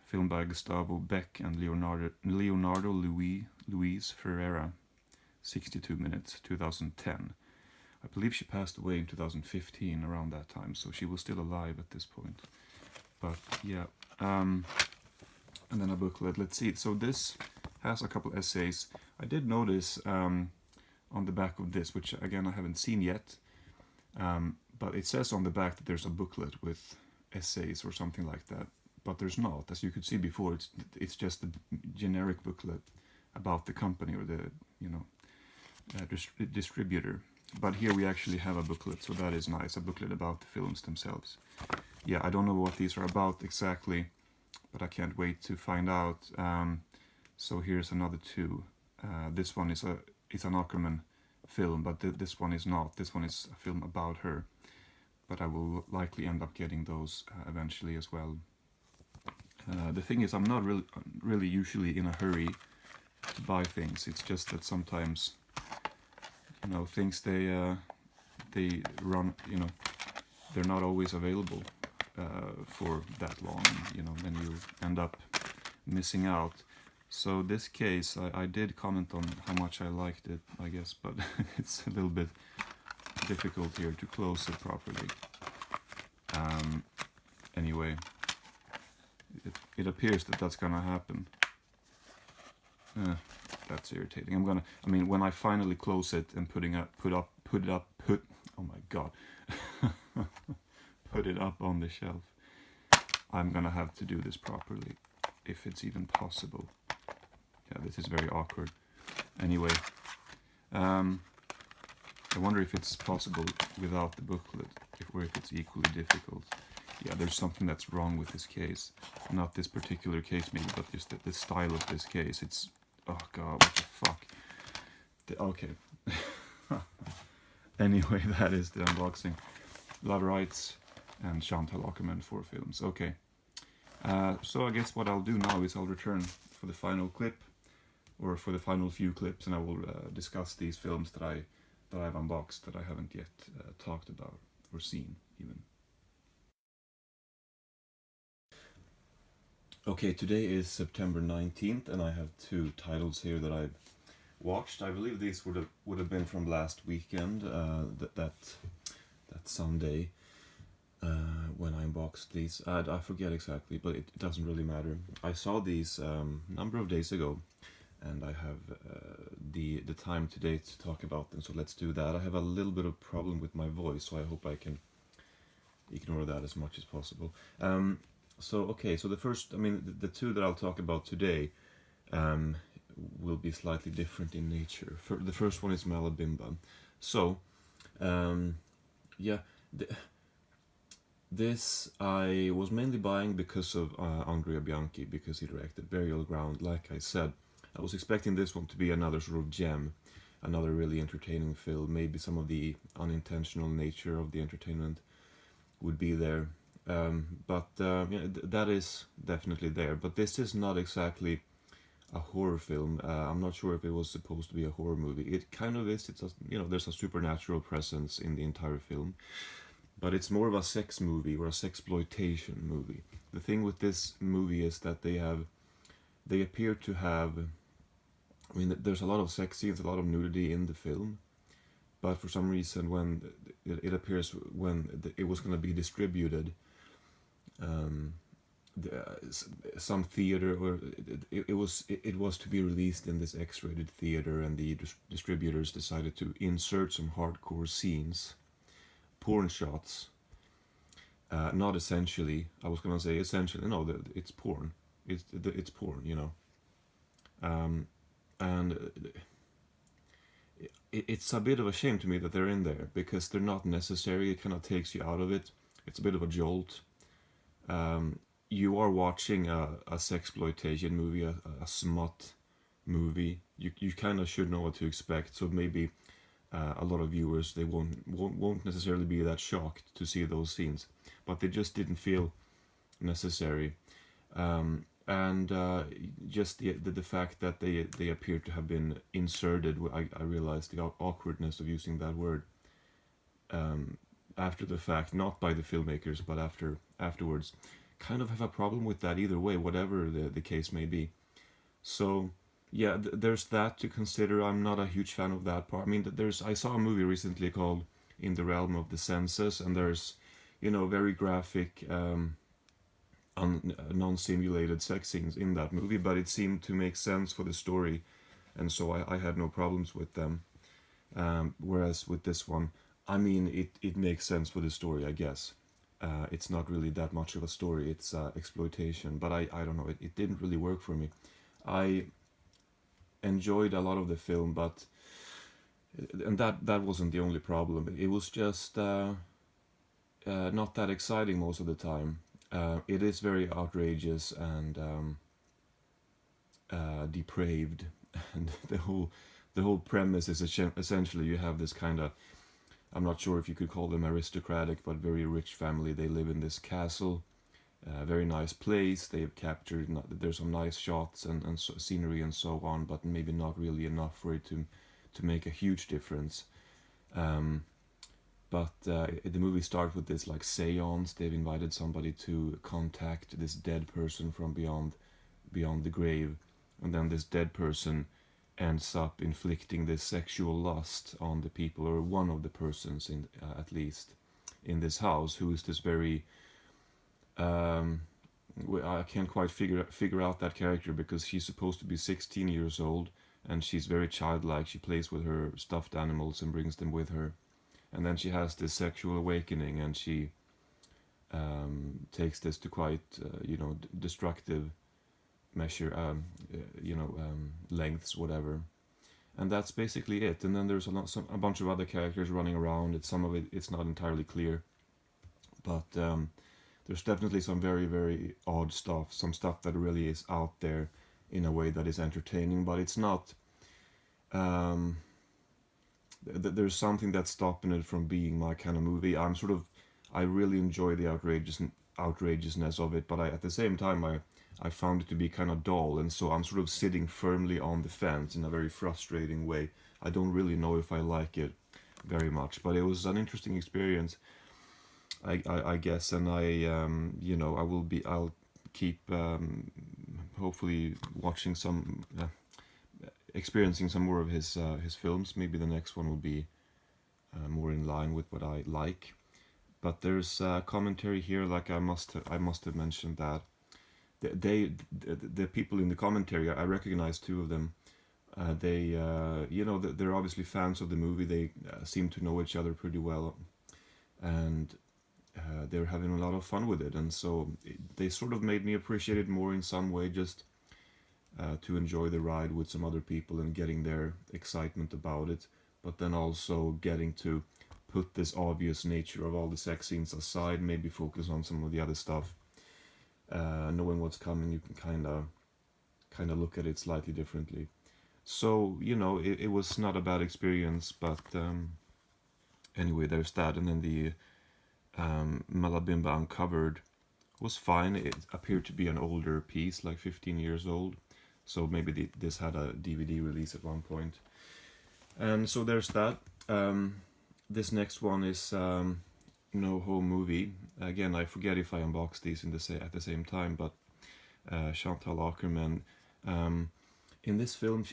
Filmed by Gustavo Beck and Leonardo Luis Ferreira. 62 minutes, 2010. I believe she passed away in 2015, around that time, so she was still alive at this point. But yeah, and then a booklet. Let's see. So this has a couple essays. I did notice on the back of this, which again I haven't seen yet, but it says on the back that there's a booklet with essays or something like that. But there's not. As you could see before, it's just a generic booklet about the company or the distributor. But here we actually have a booklet, so that is nice. A booklet about the films themselves. Yeah, I don't know what these are about exactly, but I can't wait to find out. So here's another 2. This one is an Akerman film, but this one is not. This one is a film about her. But I will likely end up getting those eventually as well. The thing is, I'm not really usually in a hurry to buy things. It's just that sometimes, things they run, they're not always available for that long. Then you end up missing out. So this case, I did comment on how much I liked it, I guess, but it's a little bit difficult here to close it properly. Anyway, it appears that that's gonna happen. That's irritating. When I finally close it and put it up on the shelf, I'm gonna have to do this properly, if it's even possible. Yeah, this is very awkward. Anyway, I wonder if it's possible without the booklet, or if it's equally difficult. Yeah, there's something that's wrong with this case. Not this particular case maybe, but just the style of this case. It's, oh god, what the fuck. Okay. Anyway, that is the unboxing. Rites and Chantal Akerman, 4 films. Okay. So I guess what I'll do now is I'll return for the final clip, or for the final few clips, and I will discuss these films that I've unboxed that I haven't yet talked about or seen even. Okay, today is September 19th, and I have 2 titles here that I've watched. I believe these would have been from last weekend, that Sunday, when I unboxed these. I forget exactly, but it doesn't really matter. I saw these number of days ago, and I have the time today to talk about them, so let's do that. I have a little bit of problem with my voice, so I hope I can ignore that as much as possible. So the first, the 2 that I'll talk about today will be slightly different in nature. The first one is Malabimba. So, yeah, This I was mainly buying because of Andrea Bianchi, because he directed Burial Ground. Like I said, I was expecting this one to be another sort of gem, another really entertaining film. Maybe some of the unintentional nature of the entertainment would be there. But that is definitely there. But this is not exactly a horror film. I'm not sure if it was supposed to be a horror movie. It kind of is. It's a, there's a supernatural presence in the entire film, but it's more of a sex movie or a sexploitation movie. The thing with this movie is that they appear to have. I mean, there's a lot of sex scenes, a lot of nudity in the film, but for some reason, when it appears when it was going to be distributed, um, some theater or it was to be released in this X-rated theater, and the distributors decided to insert some hardcore scenes, porn shots. Not essentially. I was gonna say essentially. No, it's porn. It's porn. Um, and it's a bit of a shame to me that they're in there because they're not necessary. It kind of takes you out of it. It's a bit of a jolt. You are watching a sexploitation movie, a smut movie. You kind of should know what to expect. So maybe a lot of viewers, they won't necessarily be that shocked to see those scenes, but they just didn't feel necessary. And just the fact that they appear to have been inserted, I realized the awkwardness of using that word after the fact, not by the filmmakers, but afterwards. Kind of have a problem with that either way, whatever the case may be. So yeah, there's that to consider. I'm not a huge fan of that part. I mean, I saw a movie recently called In the Realm of the Senses, and there's very graphic non-simulated sex scenes in that movie, but it seemed to make sense for the story, and so I had no problems with them. Whereas with this one, I mean, it makes sense for the story, I guess. It's not really that much of a story. It's exploitation, but I don't know. It didn't really work for me. I enjoyed a lot of the film, but and that wasn't the only problem. It was just not that exciting most of the time. It is very outrageous and depraved, and the whole premise is essentially you have this kind of, I'm not sure if you could call them aristocratic, but very rich family. They live in this castle, very nice place. They've captured. There's some nice shots and scenery and so on, but maybe not really enough for it to make a huge difference. Um, but the movie starts with this like seance. They've invited somebody to contact this dead person from beyond the grave, and then this dead person ends up inflicting this sexual lust on the people, or one of the persons in at least in this house, who is this very um, I can't quite figure out that character, because she's supposed to be 16 years old, and she's very childlike. She plays with her stuffed animals and brings them with her, and then she has this sexual awakening, and she takes this to quite destructive measure, lengths, whatever. And that's basically it. And then there's a bunch of other characters running around. Some of it's not entirely clear, but there's definitely some very very odd stuff. Some stuff that really is out there in a way that is entertaining, but it's not. Um, there's something that's stopping it from being my kind of movie. I really enjoy the outrageousness of it, but at the same time I found it to be kind of dull, and so I'm sort of sitting firmly on the fence in a very frustrating way. I don't really know if I like it very much, but it was an interesting experience, I guess, and I'll keep hopefully watching some, experiencing some more of his films. Maybe the next one will be more in line with what I like. But there's commentary here, like I must have mentioned that the people in the commentary, I recognize two of them. They're obviously fans of the movie. They seem to know each other pretty well, and they're having a lot of fun with it. And so they sort of made me appreciate it more in some way, just to enjoy the ride with some other people and getting their excitement about it, but then also getting to put this obvious nature of all the sex scenes aside, maybe focus on some of the other stuff. Knowing what's coming, you can kind of look at it slightly differently. So it was not a bad experience, but anyway, there's that. And then the Malabimba Uncovered was fine. It appeared to be an older piece, like 15 years old. So maybe this had a DVD release at one point. And so there's that. This next one is No Home Movie. Again, I forget if I unboxed these at the same time, but Chantal Akerman. In this film,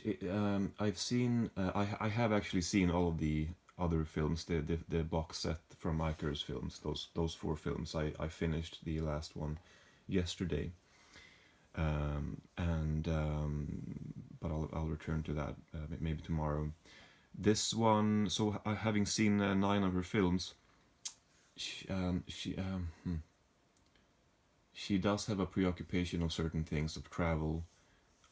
I've seen. I have actually seen all of the other films, the box set from Icarus films. Those 4 films. I finished the last one yesterday, but I'll return to that maybe tomorrow. This one, so having seen 9 of her films, she does have a preoccupation of certain things, of travel,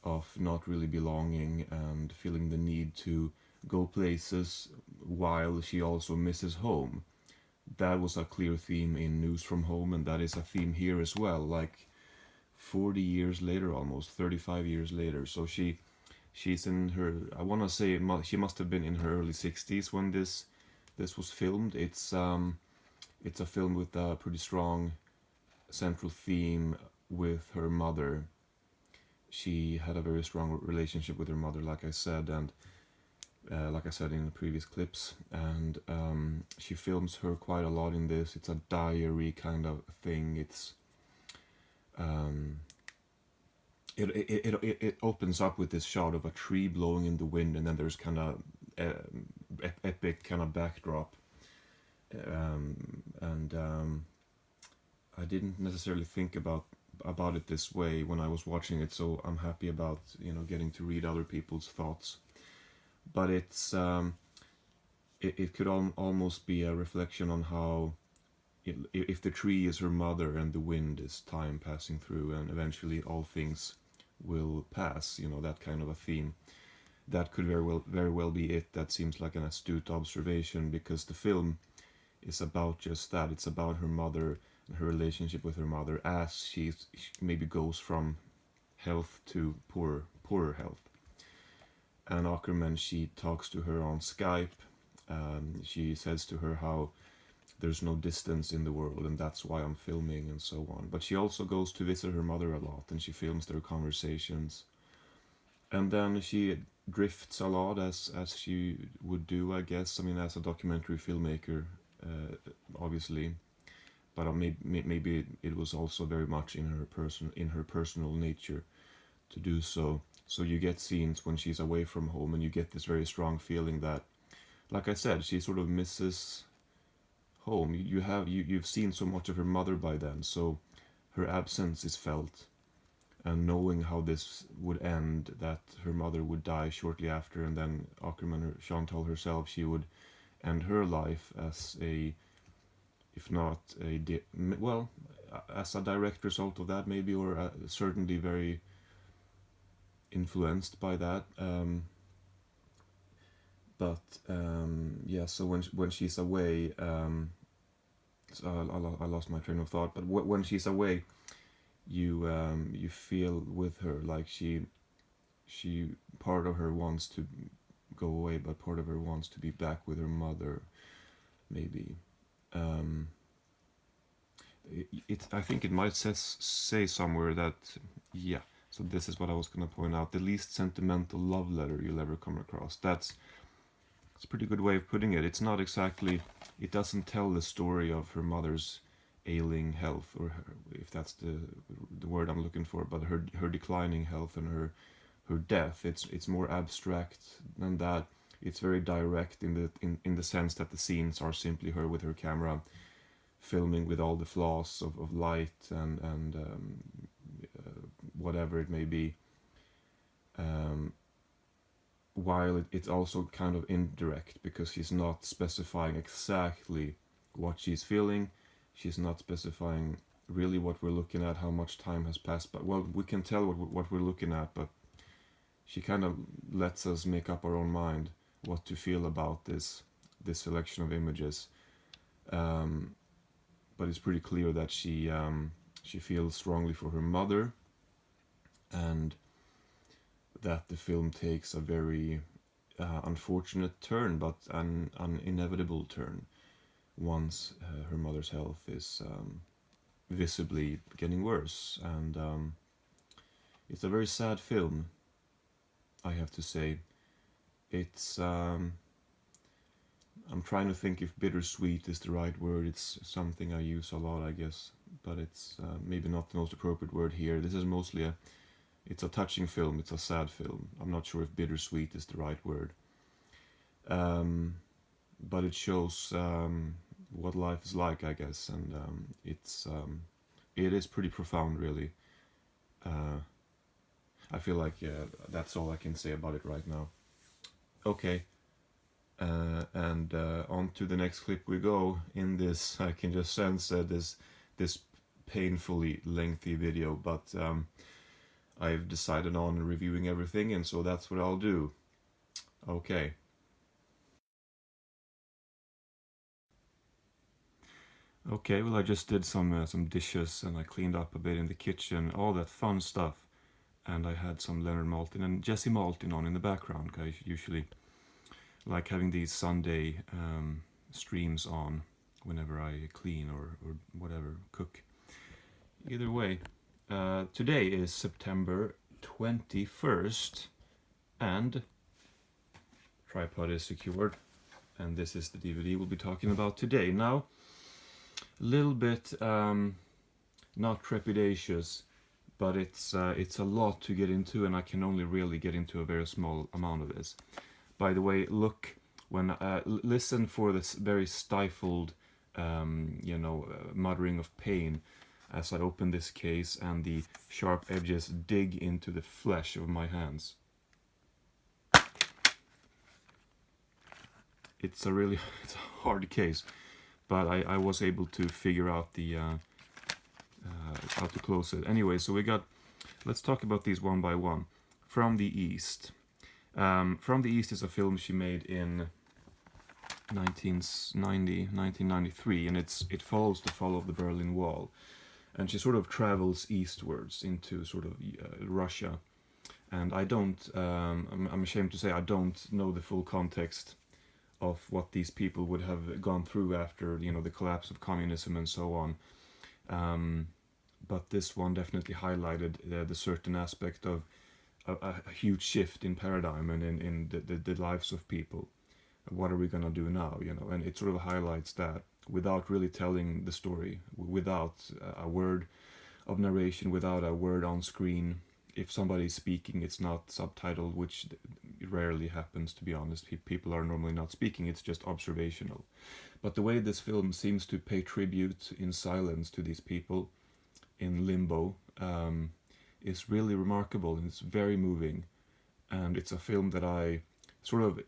of not really belonging, and feeling the need to go places while she also misses home. That was a clear theme in News from Home, and that is a theme here as well, like 40 years later, almost 35 years later. So she's in her, I want to say she must have been in her early 60s when this was filmed. It's a film with a pretty strong central theme with her mother. She had a very strong relationship with her mother, like I said, and like I said in the previous clips, and she films her quite a lot in this. It's a diary kind of thing. It's it opens up with this shot of a tree blowing in the wind, and then there's kind of epic kind of backdrop, and I didn't necessarily think about it this way when I was watching it, so I'm happy about getting to read other people's thoughts. But it's it could almost be a reflection on how if the tree is her mother and the wind is time passing through, and eventually all things will pass, that kind of a theme. That could very well be it. That seems like an astute observation, because the film is about just that. It's about her mother and her relationship with her mother as she maybe goes from health to poorer health. And Akerman, she talks to her on Skype. She says to her how there's no distance in the world, and that's why I'm filming, and so on. But she also goes to visit her mother a lot, and she films their conversations. And then she drifts a lot, as she would do, I guess. I mean, as a documentary filmmaker, obviously. But maybe it was also very much in her personal nature to do so. So you get scenes when she's away from home, and you get this very strong feeling that, like I said, she sort of misses home. You've seen so much of her mother by then, so her absence is felt. And knowing how this would end, that her mother would die shortly after, and then Akerman, or Chantal herself, she would end her life as if not as a direct result of that, maybe, or certainly very influenced by that. So when she's away, so I lost my train of thought. But when she's away, you feel with her, like she part of her wants to go away, but part of her wants to be back with her mother, maybe. I think it might say somewhere that, yeah. So this is what I was going to point out: the least sentimental love letter you'll ever come across. It's a pretty good way of putting it. It's not exactly. It doesn't tell the story of her mother's ailing health, or if that's the word I'm looking for, but her declining health and her death. It's more abstract than that. It's very direct in the sense that the scenes are simply her with her camera filming with all the flaws of light and whatever it may be. While it's also kind of indirect, because she's not specifying exactly what she's feeling. She's not specifying really what we're looking at, how much time has passed. But well, we can tell what we're looking at, but she kind of lets us make up our own mind what to feel about this selection of images. But it's pretty clear that she feels strongly for her mother, and that the film takes a very unfortunate turn, but an inevitable turn once her mother's health is visibly getting worse. And it's a very sad film, I have to say. It's I'm trying to think if bittersweet is the right word. It's something I use a lot, I guess, but it's maybe not the most appropriate word here. This is mostly it's a touching film. It's a sad film. I'm not sure if bittersweet is the right word, but it shows what life is like, I guess, and it is pretty profound, really. I feel like that's all I can say about it right now. Okay, and on to the next clip we go. In this, I can just sense this painfully lengthy video, but I've decided on reviewing everything, and so that's what I'll do. Okay. Okay, well, I just did some dishes, and I cleaned up a bit in the kitchen, all that fun stuff, and I had some Leonard Maltin and Jesse Maltin on in the background. I usually like having these Sunday streams on whenever I clean or whatever, cook. Either way, today is September 21st, and tripod is secured, and this is the DVD we'll be talking about today. Now, a little bit not trepidatious, but it's a lot to get into, and I can only really get into a very small amount of this. By the way, look when listen for this very stifled, muttering of pain as I open this case and the sharp edges dig into the flesh of my hands. It's a hard case, but I was able to figure out the how to close it. Anyway, so let's talk about these one by one. From the East. From the East is a film she made in 1993, and it follows the fall of the Berlin Wall, and she sort of travels eastwards into sort of Russia. And I'm ashamed to say I don't know the full context of what these people would have gone through after the collapse of communism and so on. But this one definitely highlighted the certain aspect of a huge shift in paradigm and in the lives of people. What are we gonna do now? And it sort of highlights that without really telling the story, without a word of narration, without a word on screen. If somebody's speaking, it's not subtitled, which rarely happens, to be honest. People are normally not speaking, it's just observational. But the way this film seems to pay tribute in silence to these people in limbo is really remarkable, and it's very moving. And it's a film that I sort of, a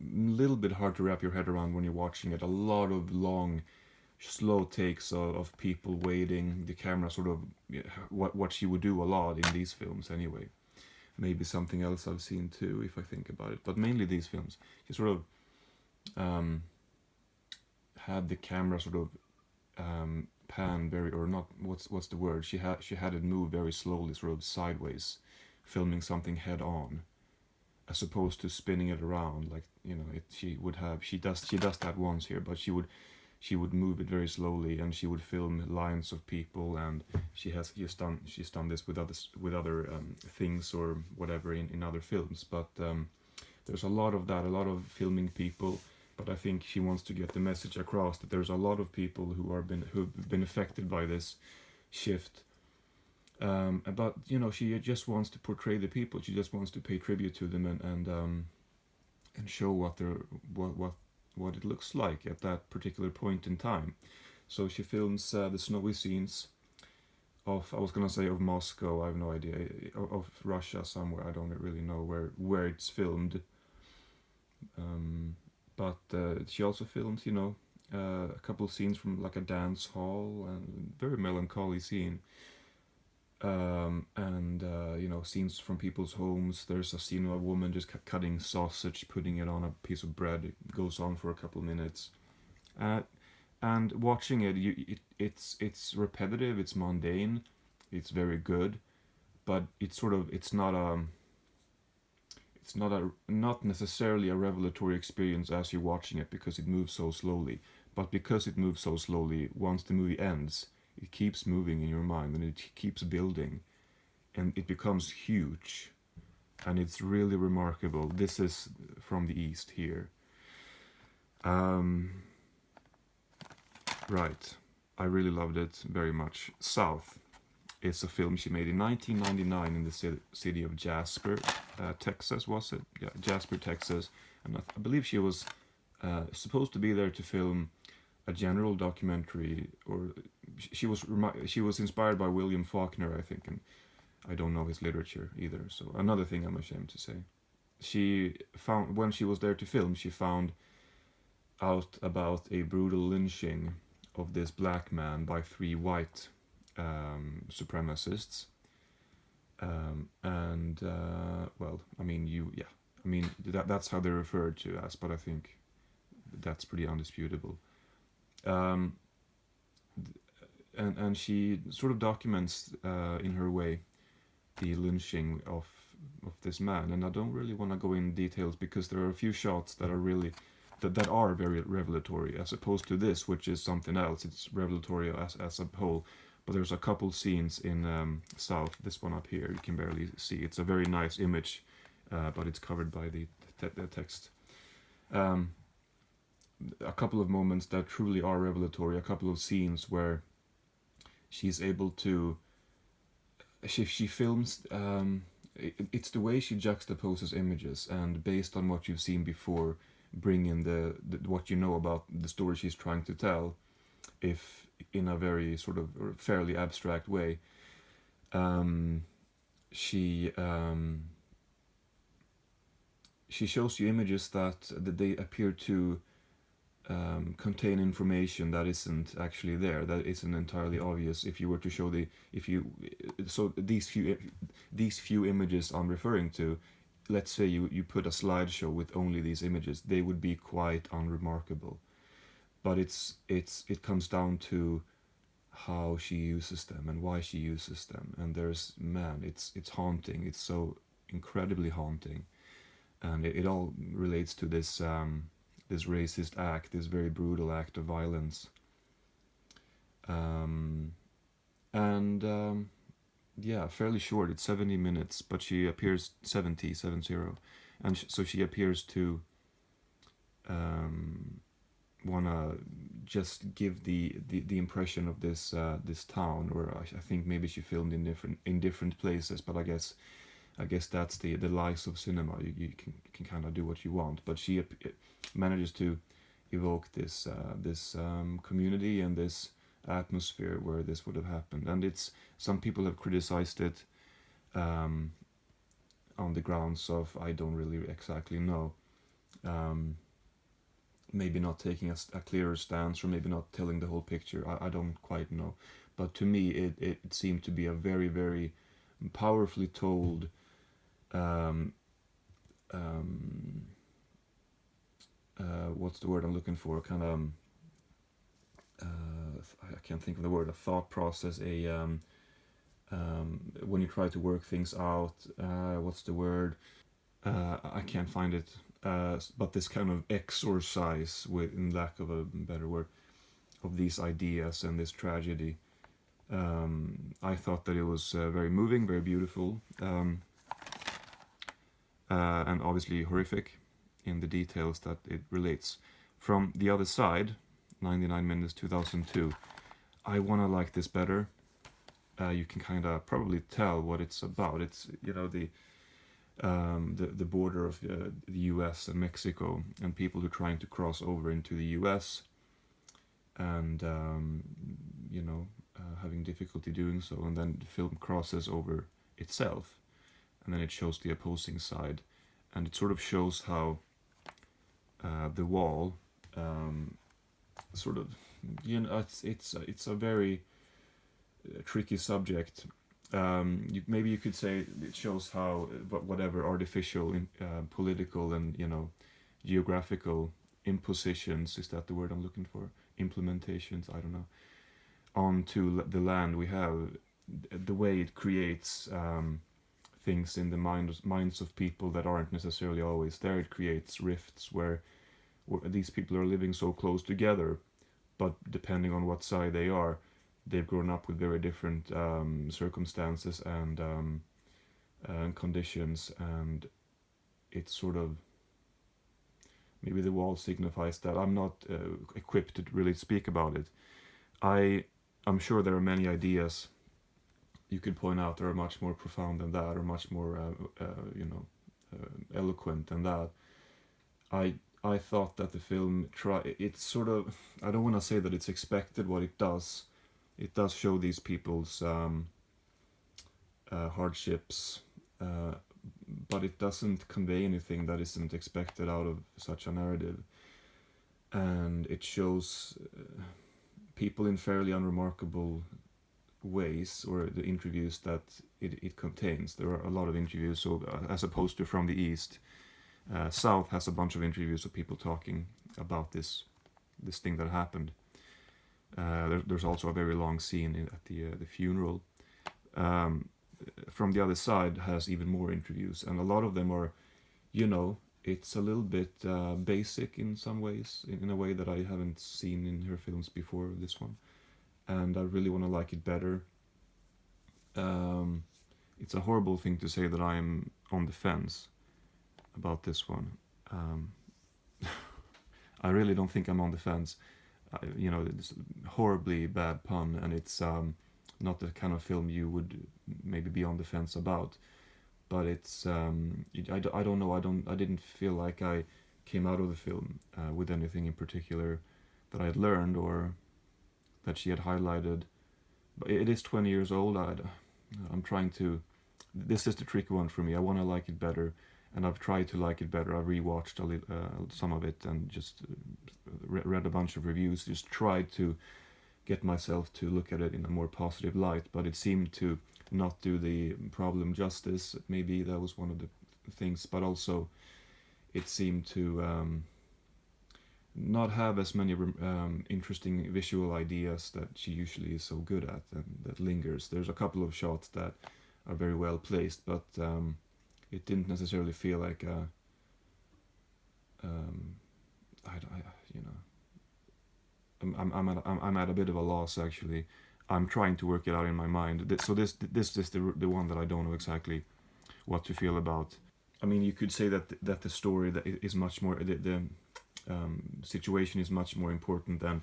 little bit hard to wrap your head around when you're watching it. A lot of long, slow takes of people waiting, the camera sort of, what she would do a lot in these films anyway. Maybe something else I've seen too, if I think about it, but mainly these films. She sort of had the camera sort of pan very, or not, what's the word? She had it move very slowly, sort of sideways, filming something head on, as opposed to spinning it around like she does that once here, but she would move it very slowly, and she would film lines of people, and she's done this with other things or whatever in other films, but there's a lot of that, a lot of filming people. But I think she wants to get the message across that there's a lot of people who've been affected by this shift. But she just wants to portray the people. She just wants to pay tribute to them and show what it looks like at that particular point in time. So she films the snowy scenes of, I was gonna say of Moscow, I have no idea, of Russia somewhere. I don't really know where it's filmed. But she also films, a couple of scenes from like a dance hall, and very melancholy scene. Scenes from people's homes. There's a scene of a woman just cutting sausage, putting it on a piece of bread. It goes on for a couple of minutes. and watching it, it's repetitive, it's mundane, it's very good, but it's not necessarily a revelatory experience as you're watching it because it moves so slowly. But because it moves so slowly, once the movie ends, it keeps moving in your mind and it keeps building, and it becomes huge, and it's really remarkable. This is from the East here. Right. I really loved it very much. South is a film she made in 1999 in the city of Jasper, Texas, was it? Yeah, Jasper, Texas. And I believe she was supposed to be there to film a general documentary, or she was inspired by William Faulkner, I think, and I don't know his literature either. So another thing I'm ashamed to say. She found, when she was there to film, she found out about a brutal lynching of this black man by 3 white supremacists. Well, I mean, that's how they're referred to as, but I think that's pretty undisputable. And she sort of documents in her way the lynching of this man, and I don't really want to go in details because there are a few shots that are really that are very revelatory, as opposed to this, which is something else. It's revelatory as a whole, but there's a couple scenes in South. This one up here, you can barely see. It's a very nice image, but it's covered by the text. A couple of moments that truly are revelatory. A couple of scenes where she's able to. She films. It's the way she juxtaposes images, and based on what you've seen before, bring in the what you know about the story she's trying to tell, if in a very sort of fairly abstract way. She shows you images that they appear to contain information that isn't actually there, that isn't entirely obvious. If you were to show these few images I'm referring to, let's say you put a slideshow with only these images, they would be quite unremarkable. But it comes down to how she uses them and why she uses them. And it's haunting. It's so incredibly haunting, and it all relates to this this racist act, this very brutal act of violence. Yeah, fairly short. It's 70 minutes, but she appears 70, and so she appears to wanna just give the impression of this town, or I think maybe she filmed in different places, but I guess that's the lies of cinema. You can kind of do what you want, but she manages to evoke this community and this atmosphere where this would have happened. And some people have criticized it on the grounds of, I don't really exactly know, maybe not taking a clearer stance, or maybe not telling the whole picture. I don't quite know, but to me it seemed to be a very, very powerfully told what's the word I'm looking for? Kind of I can't think of the word. A thought process. When you try to work things out. What's the word? I can't find it. But this kind of exorcise, in lack of a better word, of these ideas and this tragedy. I thought that it was very moving, very beautiful, and obviously horrific in the details that it relates. From the other side, 99 minutes, 2002, I want to like this better. You can kind of probably tell what it's about. It's, the border of the U.S. and Mexico, and people who are trying to cross over into the U.S. and having difficulty doing so, and then the film crosses over itself, and then it shows the opposing side, and it sort of shows how the wall sort of, it's a very tricky subject. Maybe you could say it shows how whatever artificial, political, and geographical impositions, is that the word I'm looking for? implementations, I don't know, onto the land we have, the way it creates things in the minds of people that aren't necessarily always there. It creates rifts where these people are living so close together, but depending on what side they are, they've grown up with very different circumstances and conditions, and it's sort of, maybe the wall signifies that. I'm not equipped to really speak about it. I'm sure there are many ideas you could point out that are much more profound than that, or much more eloquent than that. I thought that the film it's sort of, I don't want to say that it's expected what it does. It does show these people's hardships, but it doesn't convey anything that isn't expected out of such a narrative. And it shows people in fairly unremarkable ways, or the interviews that it contains. There are a lot of interviews, so as opposed to From the East, South has a bunch of interviews of people talking about this thing that happened. There's also a very long scene at the funeral. From the Other Side has even more interviews, and a lot of them are, it's a little bit basic in some ways, in a way that I haven't seen in her films before this one, and I really want to like it better. It's a horrible thing to say that I am on the fence about this one. I really don't think I'm on the fence. It's a horribly bad pun, and it's not the kind of film you would maybe be on the fence about. But it's I don't know. I didn't feel like I came out of the film with anything in particular that I had learned or that she had highlighted. But it is 20 years old. I'm trying to. This is the tricky one for me. I want to like it better, and I've tried to like it better. I've rewatched some of it and just read a bunch of reviews. Just tried to get myself to look at it in a more positive light, but it seemed to not do the problem justice. Maybe that was one of the things, but also it seemed to not have as many interesting visual ideas that she usually is so good at, and that lingers. There's a couple of shots that are very well placed, but it didn't necessarily feel like I'm at a bit of a loss, actually. I'm trying to work it out in my mind. So this is the one that I don't know exactly what to feel about. I mean, you could say that the story that is much more, the situation is much more important than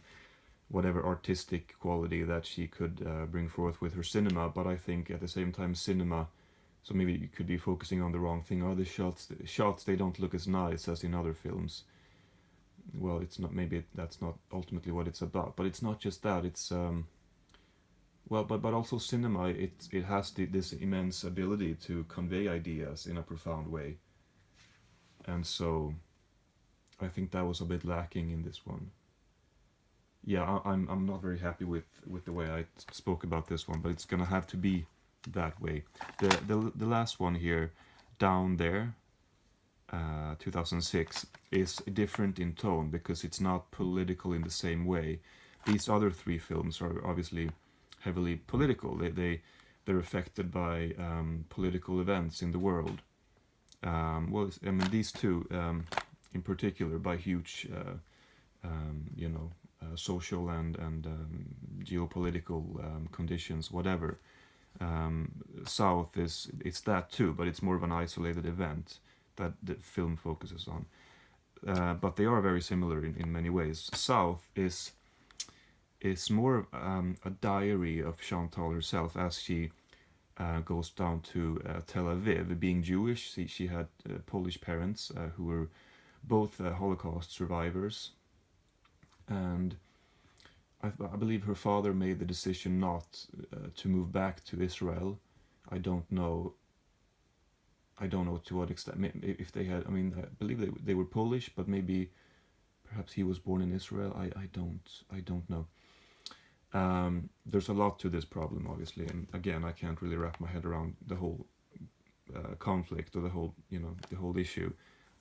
whatever artistic quality that she could bring forth with her cinema. But I think at the same time, cinema. So maybe you could be focusing on the wrong thing. Are the shots? They don't look as nice as in other films. Well, it's not. Maybe that's not ultimately what it's about. But it's not just that. It's but also cinema. It has this immense ability to convey ideas in a profound way. And so, I think that was a bit lacking in this one. Yeah, I'm not very happy with the way I spoke about this one, but it's gonna have to be that way. The last one here, Down There, 2006, is different in tone because it's not political in the same way. These other three films are obviously heavily political. They're affected by political events in the world. These two in particular by huge, social and geopolitical conditions, whatever. South it's that too, but it's more of an isolated event that the film focuses on. But they are very similar in many ways. South is more a diary of Chantal herself as she goes down to Tel Aviv. Being Jewish, she had Polish parents who were both Holocaust survivors, and I believe her father made the decision not to move back to Israel. I don't know to what extent. If they had, I believe they were Polish, but maybe perhaps he was born in Israel. I don't know. There's a lot to this problem, obviously, and again, I can't really wrap my head around the whole conflict or the whole issue.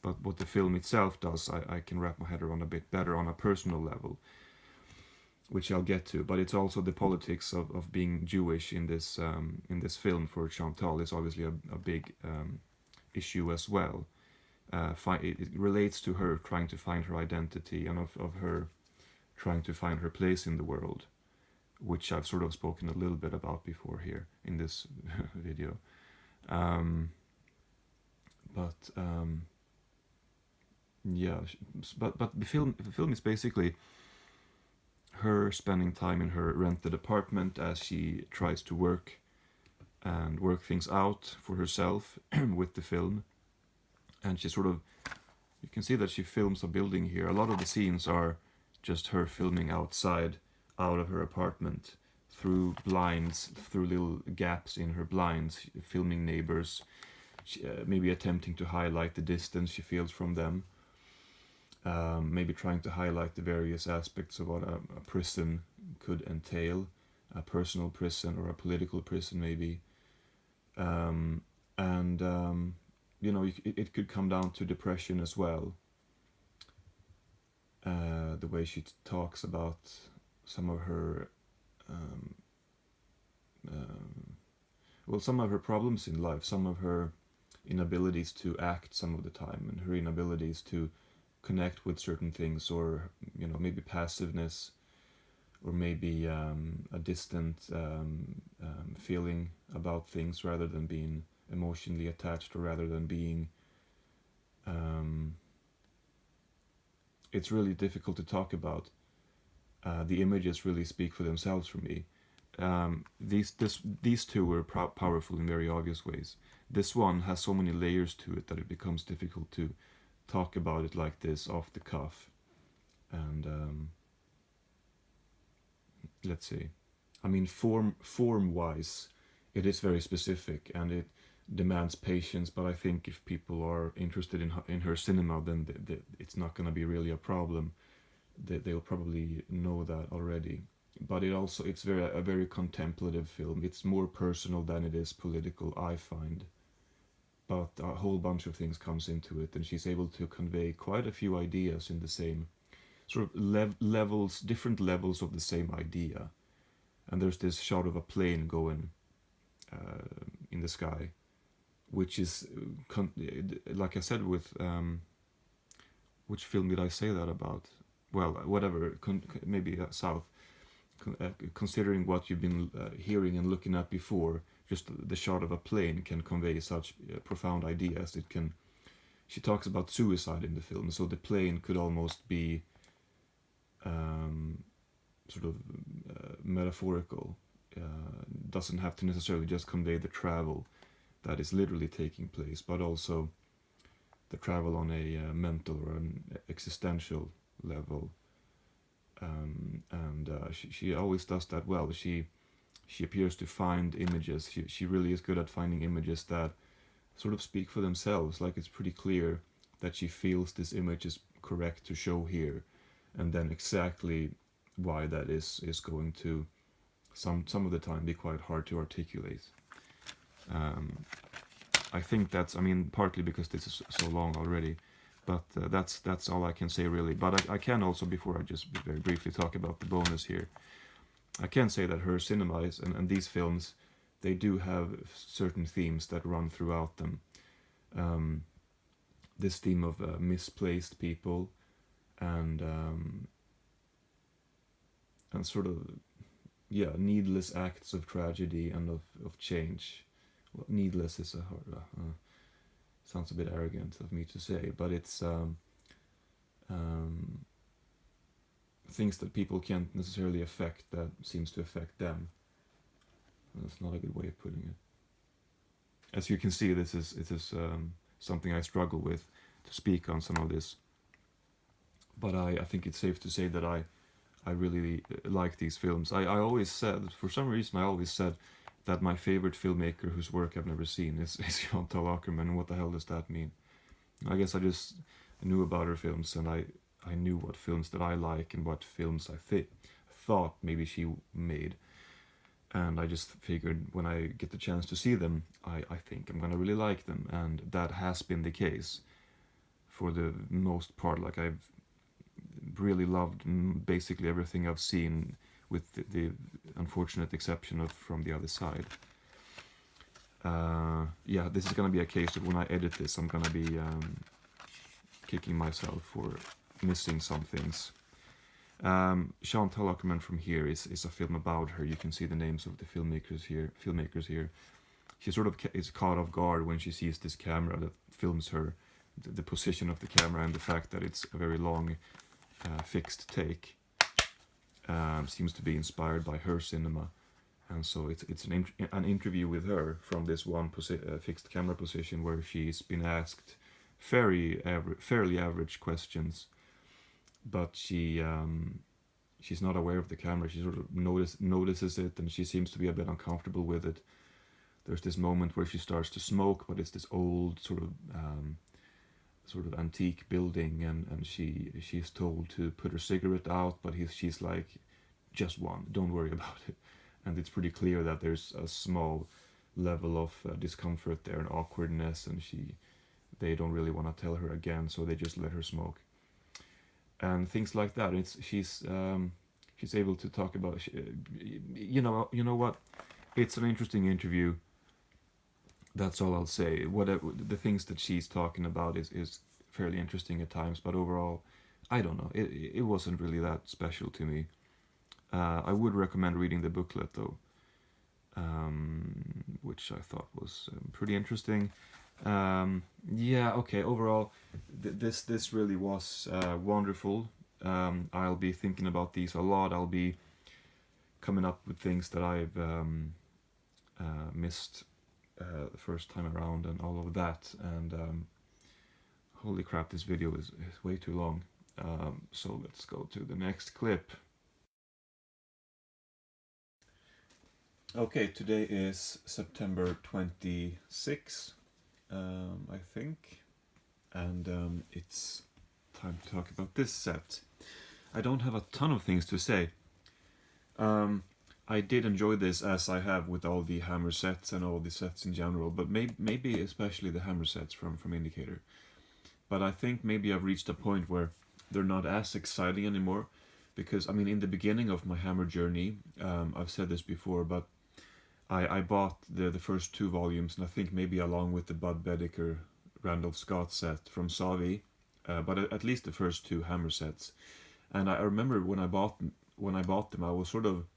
But what the film itself does, I can wrap my head around a bit better on a personal level. which I'll get to. But it's also the politics of being Jewish in this film for Chantal is obviously a big issue as well. It relates to her trying to find her identity and of her trying to find her place in the world, which I've sort of spoken a little bit about before here in this video. Yeah, but the film is basically her spending time in her rented apartment as she tries to work things out for herself with the film. And she sort of, you can see that she films a building here. A lot of the scenes are just her filming outside, out of her apartment, through blinds, through little gaps in her blinds, filming neighbors, maybe attempting to highlight the distance she feels from them, maybe trying to highlight the various aspects of what a prison could entail, a personal prison or a political prison maybe. You know, it could come down to depression as well. The way she talks about some of her, some of her problems in life, some of her inabilities to act some of the time, and her inabilities to connect with certain things, or you know, maybe passiveness, or maybe a distant feeling about things rather than being emotionally attached, or rather than being it's really difficult to talk about. The images really speak for themselves for me. These two were powerful in very obvious ways. This one has so many layers to it that it becomes difficult to talk about it like this off the cuff. And let's see. I mean, form-wise, it is very specific and it demands patience. But I think if people are interested in her cinema, then it's not going to be really a problem. They'll probably know that already. But it's a very contemplative film. It's more personal than it is political, I find. But a whole bunch of things comes into it, and she's able to convey quite a few ideas in the same sort of levels, different levels of the same idea. And there's this shot of a plane going in the sky, which is, like I said with, which film did I say that about? Well, whatever, maybe South. Considering what you've been hearing and looking at before, just the shot of a plane can convey such profound ideas. She talks about suicide in the film, so the plane could almost be sort of metaphorical. Doesn't have to necessarily just convey the travel that is literally taking place, but also the travel on a mental or an existential level. She always does that well. She appears to find images. She really is good at finding images that sort of speak for themselves. Like, it's pretty clear that she feels this image is correct to show here, and then exactly why that is going to some of the time be quite hard to articulate. I think that's, I mean, partly because this is so long already, but that's all I can say really. But I can also, before I just very briefly talk about the bonus here, I can say that her cinema is, and these films, they do have certain themes that run throughout them. This theme of misplaced people and sort of, yeah, needless acts of tragedy and of change. Well, needless is sounds a bit arrogant of me to say, but it's things that people can't necessarily affect that seems to affect them. That's not a good way of putting it. As you can see, this is something I struggle with to speak on some of this. But I think it's safe to say that I really like these films. I always said, for some reason, I always said that my favorite filmmaker whose work I've never seen is Chantal Akerman, and what the hell does that mean? I guess I just knew about her films, and I knew what films that I like and what films I thought maybe she made. And I just figured when I get the chance to see them, I think I'm going to really like them. And that has been the case for the most part. Like, really loved basically everything I've seen, with the unfortunate exception of From the Other Side. Yeah, this is gonna be a case of when I edit this, I'm gonna be kicking myself for missing some things. Chantal Akerman From Here is a film about her. You can see the names of the filmmakers here. She sort of is caught off guard when she sees this camera that films her, the position of the camera, and the fact that it's a very long fixed take. Seems to be inspired by her cinema, and so it's an interview with her from this one fixed camera position, where she's been asked fairly average questions, but she's not aware of the camera. She sort of notices it, and she seems to be a bit uncomfortable with it. There's this moment where she starts to smoke, but it's this old sort of antique building, and she's told to put her cigarette out, but she's like, just one, don't worry about it. And it's pretty clear that there's a small level of discomfort there and awkwardness, and they don't really want to tell her again, so they just let her smoke and things like that. She's able to talk about, you know what, it's an interesting interview. That's all I'll say. Whatever the things that she's talking about is fairly interesting at times, but overall, I don't know. It wasn't really that special to me. I would recommend reading the booklet though, which I thought was pretty interesting. Yeah, okay. Overall, this really was wonderful. I'll be thinking about these a lot. I'll be coming up with things that I've missed the first time around and all of that. And holy crap, this video is way too long. So let's go to the next clip. Okay, today is September 26, I think, and it's time to talk about this set. I don't have a ton of things to say. I did enjoy this, as I have with all the Hammer sets and all the sets in general, but maybe especially the Hammer sets from Indicator. But I think maybe I've reached a point where they're not as exciting anymore, because I mean, in the beginning of my Hammer journey, I've said this before, but I bought the first 2 volumes, and I think maybe along with the Bud Bedicker Randolph Scott set from Savi, but at least the first 2 Hammer sets. And I remember when I bought them, I was sort of,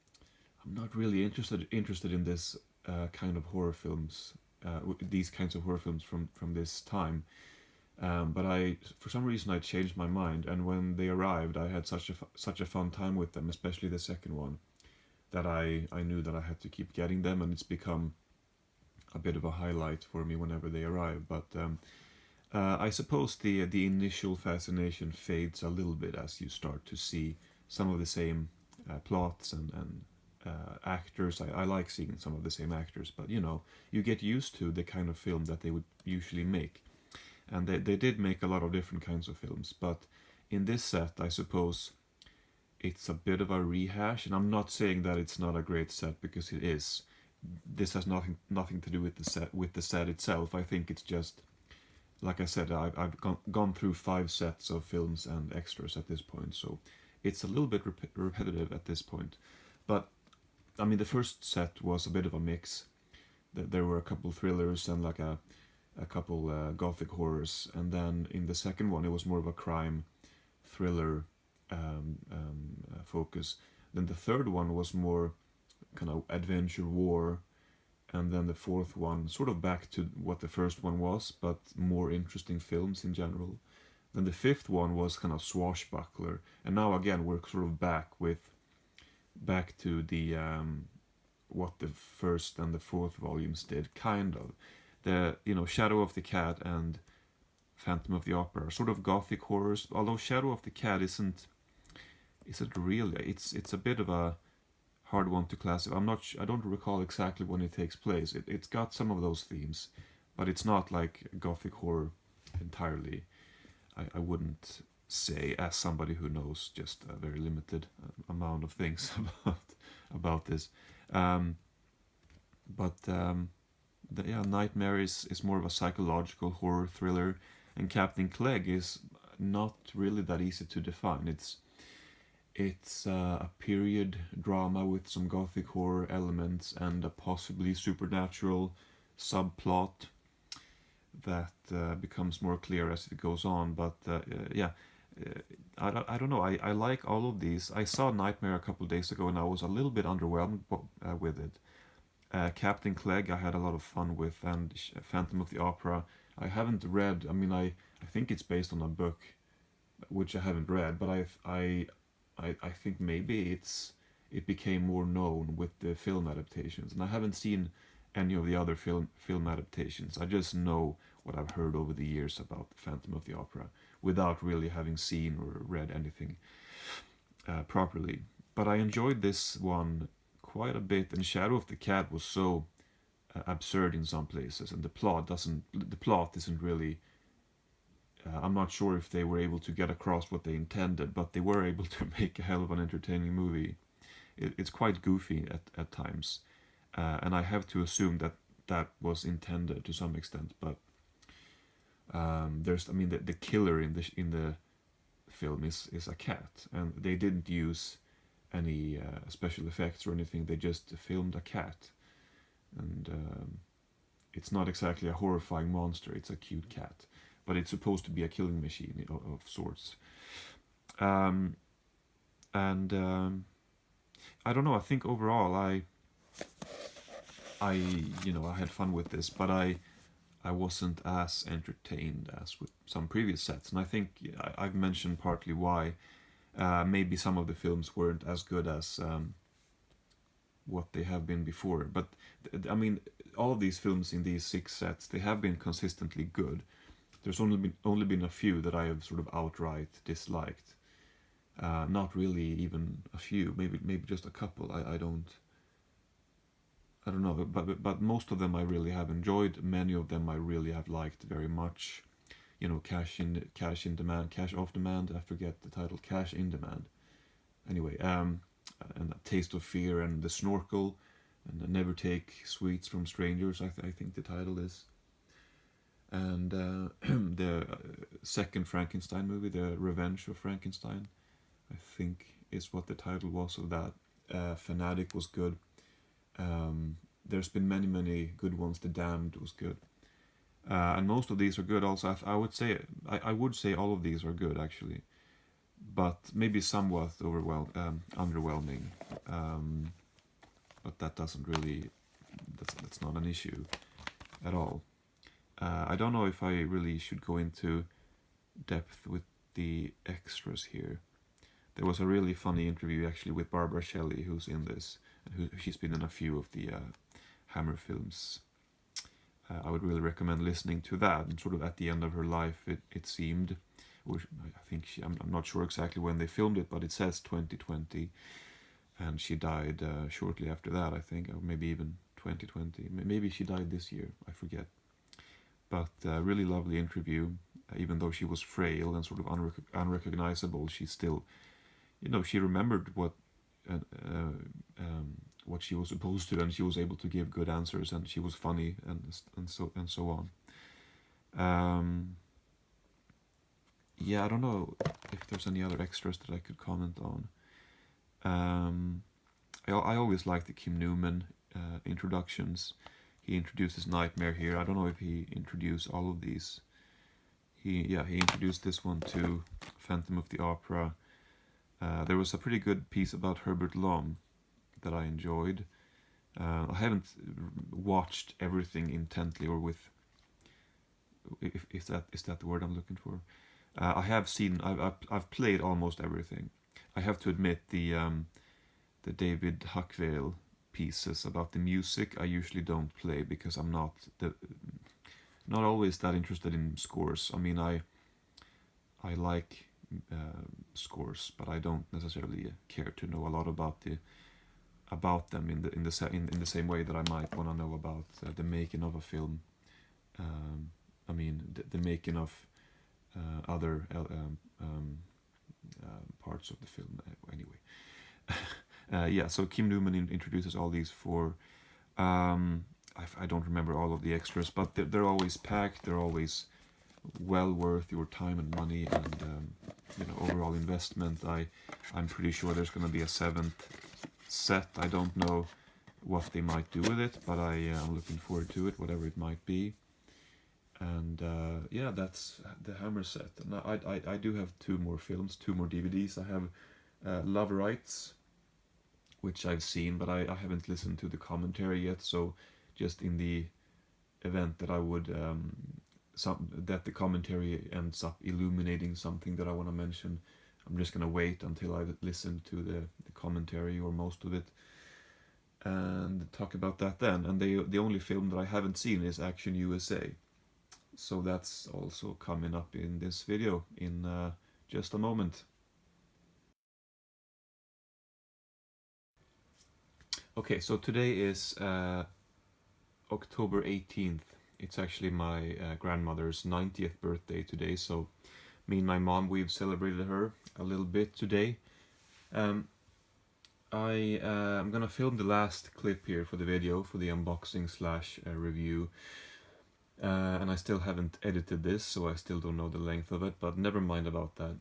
I'm not really interested in this kind of horror films, these kinds of horror films from this time. But for some reason, I changed my mind, and when they arrived, I had such a fun time with them, especially the second one, that I knew that I had to keep getting them, and it's become a bit of a highlight for me whenever they arrive. But I suppose the initial fascination fades a little bit as you start to see some of the same plots and actors. I like seeing some of the same actors, but you get used to the kind of film that they would usually make. And they did make a lot of different kinds of films, but in this set, I suppose it's a bit of a rehash, and I'm not saying that it's not a great set, because it is. This has nothing to do with the set itself. I think it's just, like I said, I've gone through 5 sets of films and extras at this point, so it's a little bit repetitive at this point. But I mean, the first set was a bit of a mix. There were a couple thrillers and like a couple gothic horrors, and then in the second one it was more of a crime thriller focus. Then the third one was more kind of adventure war, and then the fourth one sort of back to what the first one was, but more interesting films in general. Then the fifth one was kind of swashbuckler, and now again we're sort of back to the what the first and the fourth volumes did, kind of. The Shadow of the Cat and Phantom of the Opera are sort of gothic horrors, although Shadow of the Cat isn't really. It's a bit of a hard one to classify. I don't recall exactly when it takes place. It's got some of those themes, but it's not like gothic horror entirely. I wouldn't say, as somebody who knows just a very limited amount of things about this. Nightmare is more of a psychological horror thriller, and Captain Clegg is not really that easy to define. It's a period drama with some gothic horror elements and a possibly supernatural subplot that becomes more clear as it goes on. But yeah, I don't know. I like all of these. I saw Nightmare a couple of days ago and I was a little bit underwhelmed with it. Captain Clegg I had a lot of fun with, and Phantom of the Opera I haven't read. I mean, I think it's based on a book which I haven't read, but I think maybe it became more known with the film adaptations, and I haven't seen any of the other film adaptations. I just know what I've heard over the years about Phantom of the Opera without really having seen or read anything properly. But I enjoyed this one quite a bit, and Shadow of the Cat was so absurd in some places, and the plot isn't really. I'm not sure if they were able to get across what they intended, but they were able to make a hell of an entertaining movie. It's quite goofy at times, and I have to assume that that was intended to some extent. But I mean, the killer in the film is a cat, and they didn't use any special effects or anything. They just filmed a cat, and it's not exactly a horrifying monster. It's a cute cat, but it's supposed to be a killing machine of sorts. And I don't know. I think overall, I I had fun with this, but I wasn't as entertained as with some previous sets, and I think I've mentioned partly why. Maybe some of the films weren't as good as what they have been before, but I mean, all of these films in these 6 sets, they have been consistently good. There's only been a few that I have sort of outright disliked. Not really even a few, maybe just a couple. I don't know, but most of them I really have enjoyed. Many of them I really have liked very much. You know, Cash in Demand, Cash Off Demand. I forget the title. Cash in Demand. Anyway, and A Taste of Fear, and The Snorkel, and Never Take Sweets from Strangers. I think the title is. And the second Frankenstein movie, The Revenge of Frankenstein, I think is what the title was of that. Fanatic was good. There's been many good ones. The Damned was good. And most of these are good also. I would say all of these are good actually, but maybe somewhat underwhelming. But that doesn't really, that's not an issue at all. I don't know if I really should go into depth with the extras here. There was a really funny interview actually with Barbara Shelley, who's in this, and she's been in a few of the Hammer films. I would really recommend listening to that. And sort of at the end of her life, it seemed, or I think I'm not sure exactly when they filmed it, but it says 2020, and she died shortly after that, I think, or maybe even 2020. Maybe she died this year, I forget. But really lovely interview. Even though she was frail and sort of unrecognizable, she still, she remembered what she was supposed to, and she was able to give good answers, and she was funny, and so on. Yeah, I don't know if there's any other extras that I could comment on. I always like the Kim Newman introductions. He introduces Nightmare here. I don't know if he introduced all of these. He introduced this one to Phantom of the Opera. There was a pretty good piece about Herbert Lom that I enjoyed. I haven't watched everything intently, or with, if is that the word I'm looking for. I've played almost everything. I have to admit the David Huckvale pieces about the music I usually don't play, because I'm not always that interested in scores. I mean, I like scores, but I don't necessarily care to know a lot about them in the same way that I might want to know about the making of a film. I mean, the making of other parts of the film. Anyway, yeah. So Kim Newman introduces all these four. I don't remember all of the extras, but they're always packed. They're always well worth your time and money, and overall investment. I'm pretty sure there's going to be a seventh set. I don't know what they might do with it, but I'm looking forward to it, whatever it might be. And yeah, that's the Hammer set. And I do have two more films, two more DVDs. I have Love Rites, which I've seen, but I haven't listened to the commentary yet. So just in the event that I would that the commentary ends up illuminating something that I want to mention, I'm just gonna wait until I've listened to the commentary or most of it, and talk about that then. And the only film that I haven't seen is Action USA, so that's also coming up in this video in just a moment. Okay, so today is October 18th. It's actually my grandmother's 90th birthday today, so me and my mom, we've celebrated her a little bit today. I'm gonna film the last clip here for the video, for the unboxing slash review, and I still haven't edited this, so I still don't know the length of it, but never mind about that.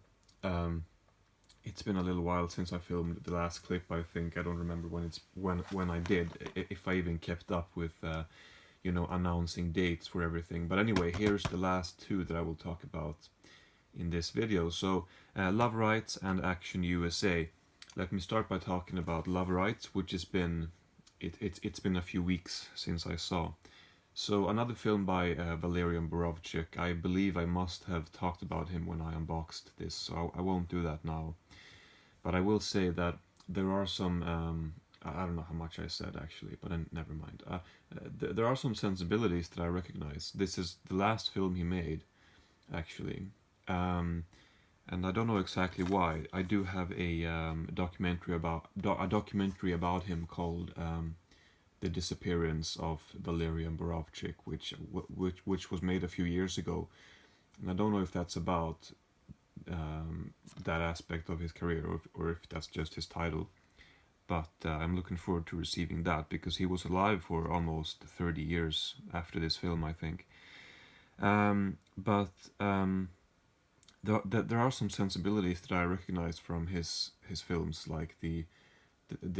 It's been a little while since I filmed the last clip. I think I don't remember when I did, if I even kept up with announcing dates for everything. But anyway, here's the last two that I will talk about in this video. So Love Rites and Action USA. Let me start by talking about Love Rites, which has been it's been a few weeks since I saw. So another film by Valerian Borovchik. I believe I must have talked about him when I unboxed this, so I won't do that now. But I will say that there are some I don't know how much I said actually, but never mind. There are some sensibilities that I recognize. This is the last film he made, actually, and I don't know exactly why. I do have a documentary about him called "The Disappearance of Valerian Borovchik," which was made a few years ago, and I don't know if that's about that aspect of his career, or if that's just his title. But I'm looking forward to receiving that, because he was alive for almost 30 years after this film, I think. But there are some sensibilities that I recognize from his films, like the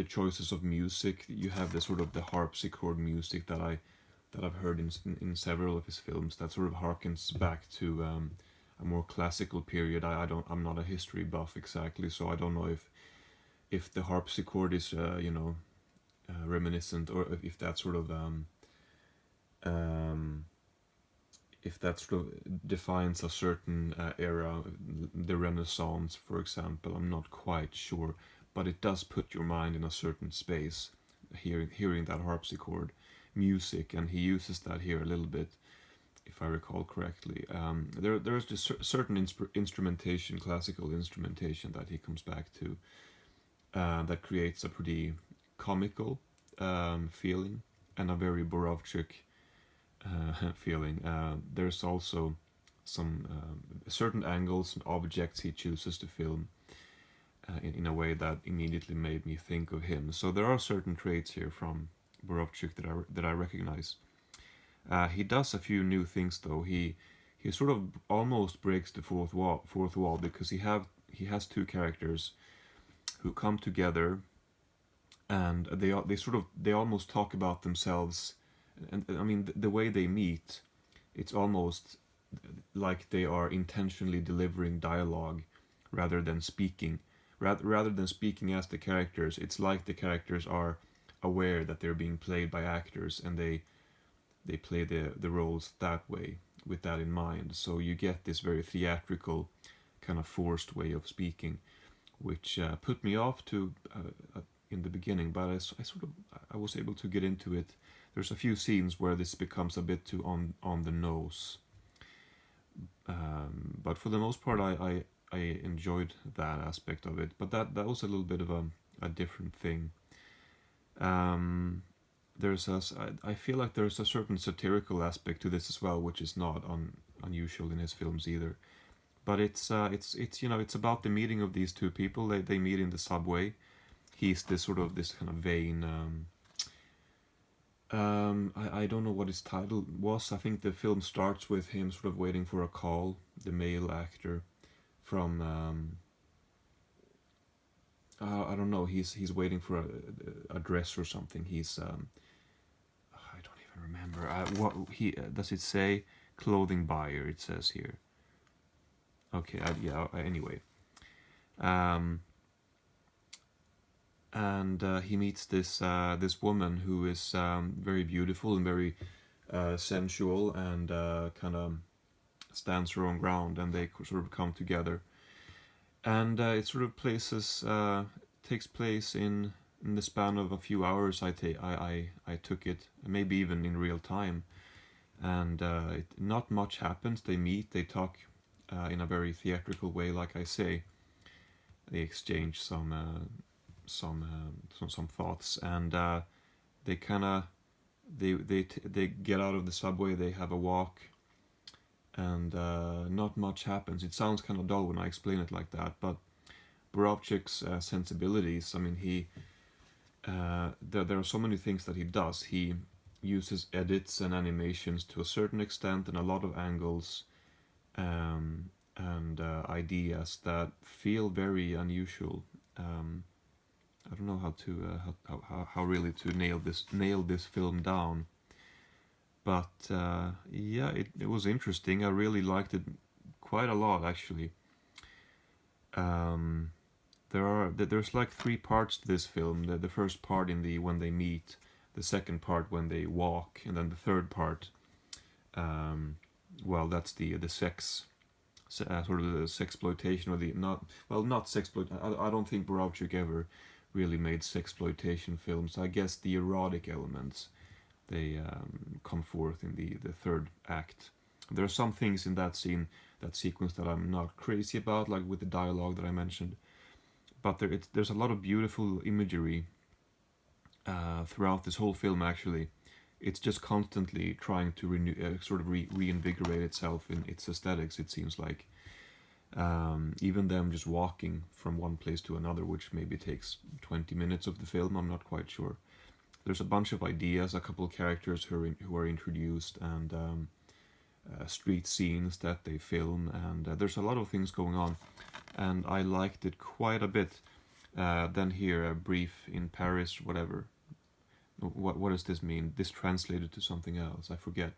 choices of music. You have the sort of the harpsichord music that I've heard in several of his films, that sort of harkens back to a more classical period. I'm not a history buff exactly, so I don't know if the harpsichord is reminiscent, or if that sort of defines a certain era, the Renaissance, for example. I'm not quite sure, but it does put your mind in a certain space, hearing that harpsichord music, and he uses that here a little bit, if I recall correctly. There's just certain instrumentation, classical instrumentation, that he comes back to, that creates a pretty comical feeling, and a very Borovchik feeling. There's also some certain angles and objects he chooses to film in a way that immediately made me think of him. So there are certain traits here from Borovchik that I recognize. He does a few new things though. He sort of almost breaks the fourth wall, because he has two characters who come together, and they almost talk about themselves. And I mean, the way they meet, it's almost like they are intentionally delivering dialogue rather than speaking. Rather than speaking as the characters, it's like the characters are aware that they're being played by actors, and they play the roles that way, with that in mind. So you get this very theatrical, kind of forced way of speaking, which put me off to in the beginning, but I was able to get into it. There's a few scenes where this becomes a bit too on the nose, but for the most part, I enjoyed that aspect of it. But that was a little bit of a different thing. I feel like there's a certain satirical aspect to this as well, which is not unusual in his films either. But it's about the meeting of these two people. They meet in the subway. He's this kind of vain I don't know what his title was. I think the film starts with him sort of waiting for a call, the male actor from I don't know. He's waiting for a dress or something. I don't even remember. What he does it say? Clothing buyer. It says here. Okay. Yeah. Anyway, um, and he meets this woman who is very beautiful and very sensual and kind of stands her own ground, and they sort of come together. And it sort of takes place in the span of a few hours. I took it, maybe even in real time, and not much happens. They meet, they talk in a very theatrical way, like I say. They exchange some thoughts, and they kind of they get out of the subway. They have a walk, and not much happens. It sounds kind of dull when I explain it like that, but Borovchik's sensibilities. I mean, there are so many things that he does. He uses edits and animations to a certain extent, and a lot of angles and ideas that feel very unusual. I don't know how to how really to nail this film down, but yeah, it was interesting. I really liked it quite a lot, actually. Um, there's like three parts to this film. The first part in the when they meet, the second part when they walk, and then the third part. Well, that's the sex, sort of the sexploitation, or the not sexploit. I don't think Borovchik ever really made sexploitation films. I guess the erotic elements they come forth in the third act. There are some things in that scene, that sequence, that I'm not crazy about, like with the dialogue that I mentioned. But there's a lot of beautiful imagery throughout this whole film. Actually, it's just constantly trying to reinvigorate itself in its aesthetics. It seems like even them just walking from one place to another, which maybe takes 20 minutes of the film. I'm not quite sure. There's a bunch of ideas, a couple of characters who are introduced, and street scenes that they film, and there's a lot of things going on, and I liked it quite a bit. Then here, a brief in Paris, whatever. What does this mean? This translated to something else, I forget.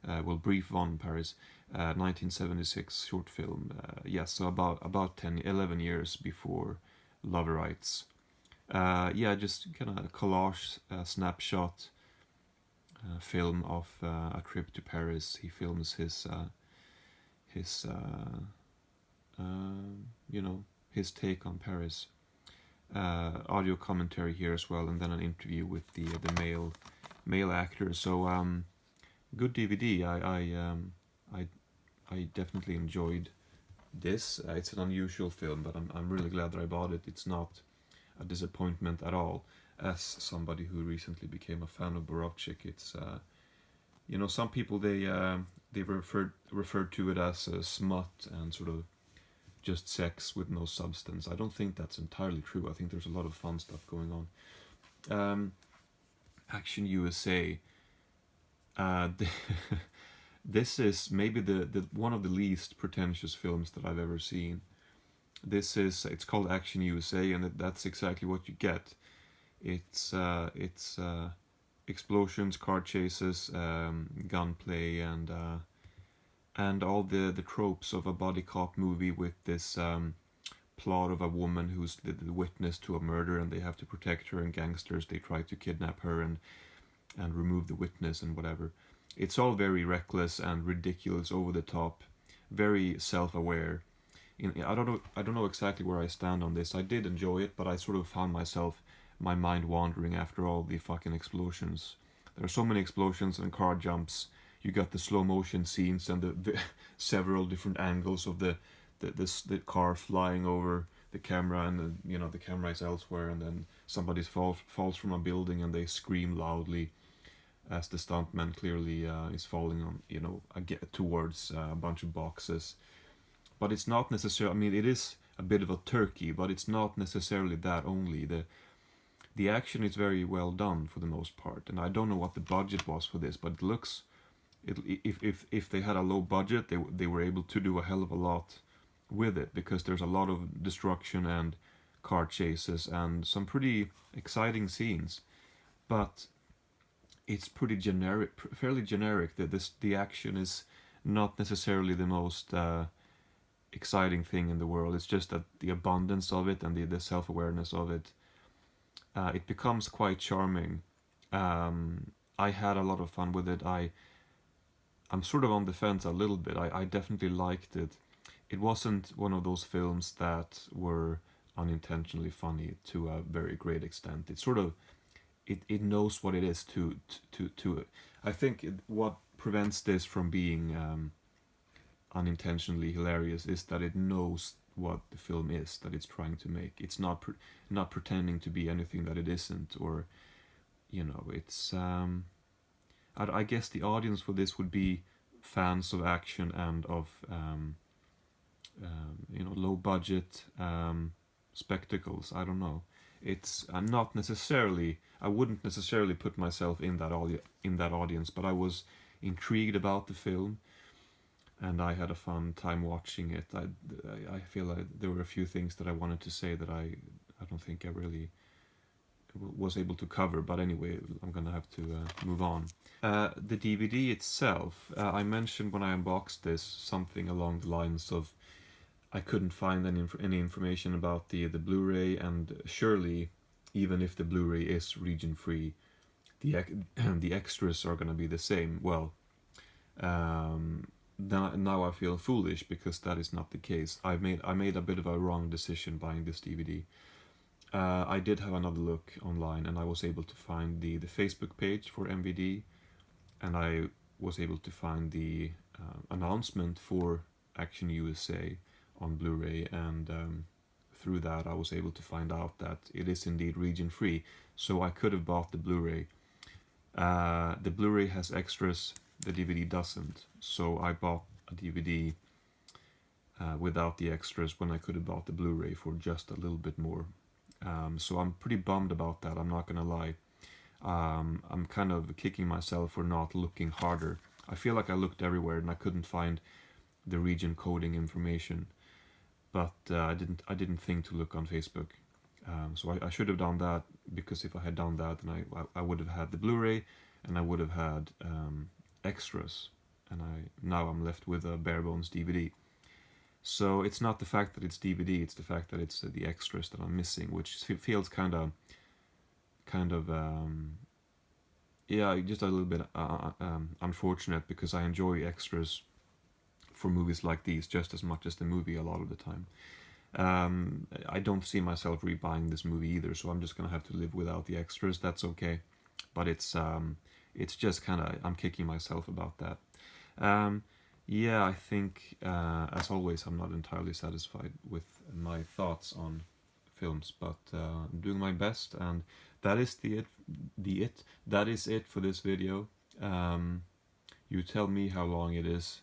Well, Brief von Paris, 1976 short film. Yes, so about 11 years before Loverites. Yeah, just kind of a collage, snapshot film of a trip to Paris. He films his you know, his take on Paris. Audio commentary here as well, and then an interview with the male actor. So good DVD. I definitely enjoyed this. It's an unusual film, but I'm really glad that I bought it. It's not a disappointment at all. As somebody who recently became a fan of Borovchik, it's you know, some people they referred to it as smut and sort of just sex with no substance. I don't think that's entirely true. I think there's a lot of fun stuff going on. Action USA. This is maybe the one of the least pretentious films that I've ever seen. It's called Action USA, and that's exactly what you get. It's explosions, car chases, gunplay, and all the tropes of a body cop movie, with this plot of a woman who's the witness to a murder, and they have to protect her, and gangsters, they try to kidnap her and remove the witness and whatever. It's all very reckless and ridiculous, over the top, very self-aware. I don't know exactly where I stand on this. I did enjoy it, but I sort of found my mind wandering after all the fucking explosions. There are so many explosions and car jumps. You got the slow motion scenes and the several different angles of the car flying over the camera, and the camera is elsewhere, and then somebody falls from a building and they scream loudly as the stuntman clearly is falling on towards a bunch of boxes. But it's not necessarily. I mean, it is a bit of a turkey, but it's not necessarily that only. The action is very well done for the most part, and I don't know what the budget was for this, but it looks, if they had a low budget, they were able to do a hell of a lot with it, because there's a lot of destruction and car chases and some pretty exciting scenes, but it's pretty generic, fairly generic. The action is not necessarily the most exciting thing in the world. It's just that the abundance of it and the self-awareness of it, it becomes quite charming. I had a lot of fun with it. I'm sort of on the fence a little bit. I definitely liked it. It wasn't one of those films that were unintentionally funny to a very great extent. It sort of, it knows what it is to I think what prevents this from being unintentionally hilarious is that it knows what the film is that it's trying to make. It's not pretending to be anything that it isn't, or it's I guess the audience for this would be fans of action and of low budget spectacles. I don't know. It's not necessarily. I wouldn't necessarily put myself in that audience, but I was intrigued about the film, and I had a fun time watching it. I feel like there were a few things that I wanted to say that I don't think I really was able to cover, but anyway, I'm gonna have to move on. The DVD itself, I mentioned when I unboxed this something along the lines of I couldn't find any information about the Blu-ray, and surely even if the Blu-ray is region free, the extras are gonna be the same. Well, now I feel foolish because that is not the case. I made a bit of a wrong decision buying this DVD. I did have another look online, and I was able to find the Facebook page for MVD, and I was able to find the announcement for Action USA on Blu-ray, and through that I was able to find out that it is indeed region free, so I could have bought the Blu-ray. The Blu-ray has extras, the DVD doesn't, so I bought a DVD without the extras when I could have bought the Blu-ray for just a little bit more. So I'm pretty bummed about that, I'm not gonna lie. I'm kind of kicking myself for not looking harder. I feel like I looked everywhere and I couldn't find the region coding information, but I didn't think to look on Facebook. So I should have done that, because if I had done that, then I would have had the Blu-ray and I would have had extras, and now I'm left with a bare bones DVD. So it's not the fact that it's DVD, it's the fact that it's the extras that I'm missing, which feels kind of yeah, just a little bit unfortunate, because I enjoy extras for movies like these just as much as the movie a lot of the time. I don't see myself rebuying this movie either, so I'm just gonna have to live without the extras. That's okay, but it's just kind of, I'm kicking myself about that. Yeah, I think as always I'm not entirely satisfied with my thoughts on films, but I'm doing my best, and that is that is it for this video. You tell me how long it is.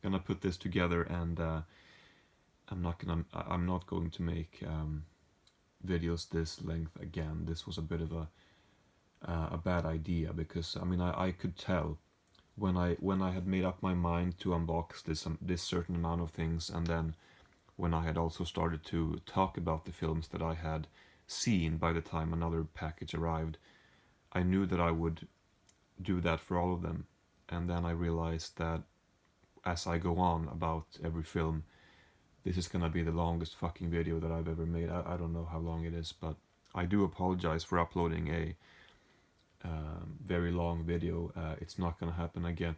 Gonna put this together, and I'm not going to make videos this length again. This was a bit of a bad idea, because I mean I could tell when I had made up my mind to unbox this certain amount of things, and then when I had also started to talk about the films that I had seen by the time another package arrived, I knew that I would do that for all of them. And then I realized that as I go on about every film, this is gonna be the longest fucking video that I've ever made. I don't know how long it is, but I do apologize for uploading a very long video. It's not gonna happen again.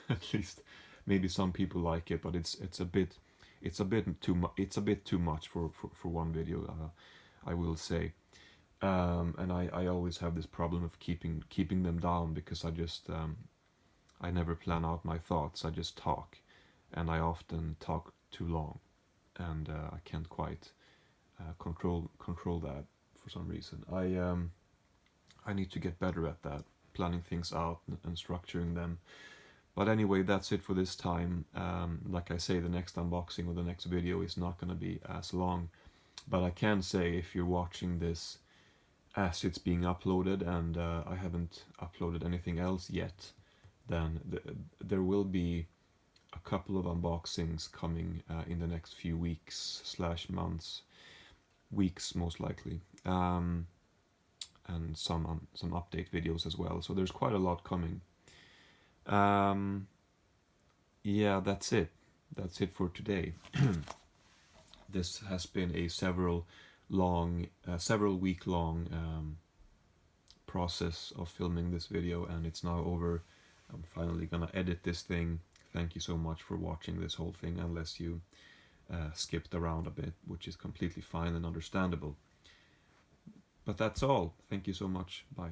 At least maybe some people like it, but it's a bit too much for one video, I will say. And I always have this problem of keeping them down, because I never plan out my thoughts. I just talk, and I often talk too long, and I can't quite control that for some reason. I need to get better at that, planning things out and structuring them. But anyway, that's it for this time. Like I say, the next unboxing or the next video is not going to be as long. But I can say, if you're watching this as it's being uploaded, and I haven't uploaded anything else yet, then there will be a couple of unboxings coming in the next few weeks slash months, weeks most likely, and some update videos as well. So there's quite a lot coming. Yeah, that's it. That's it for today. This has been a several week long process of filming this video, and it's now over. I'm finally gonna edit this thing. Thank you so much for watching this whole thing, unless you skipped around a bit, which is completely fine and understandable. But that's all. Thank you so much. Bye.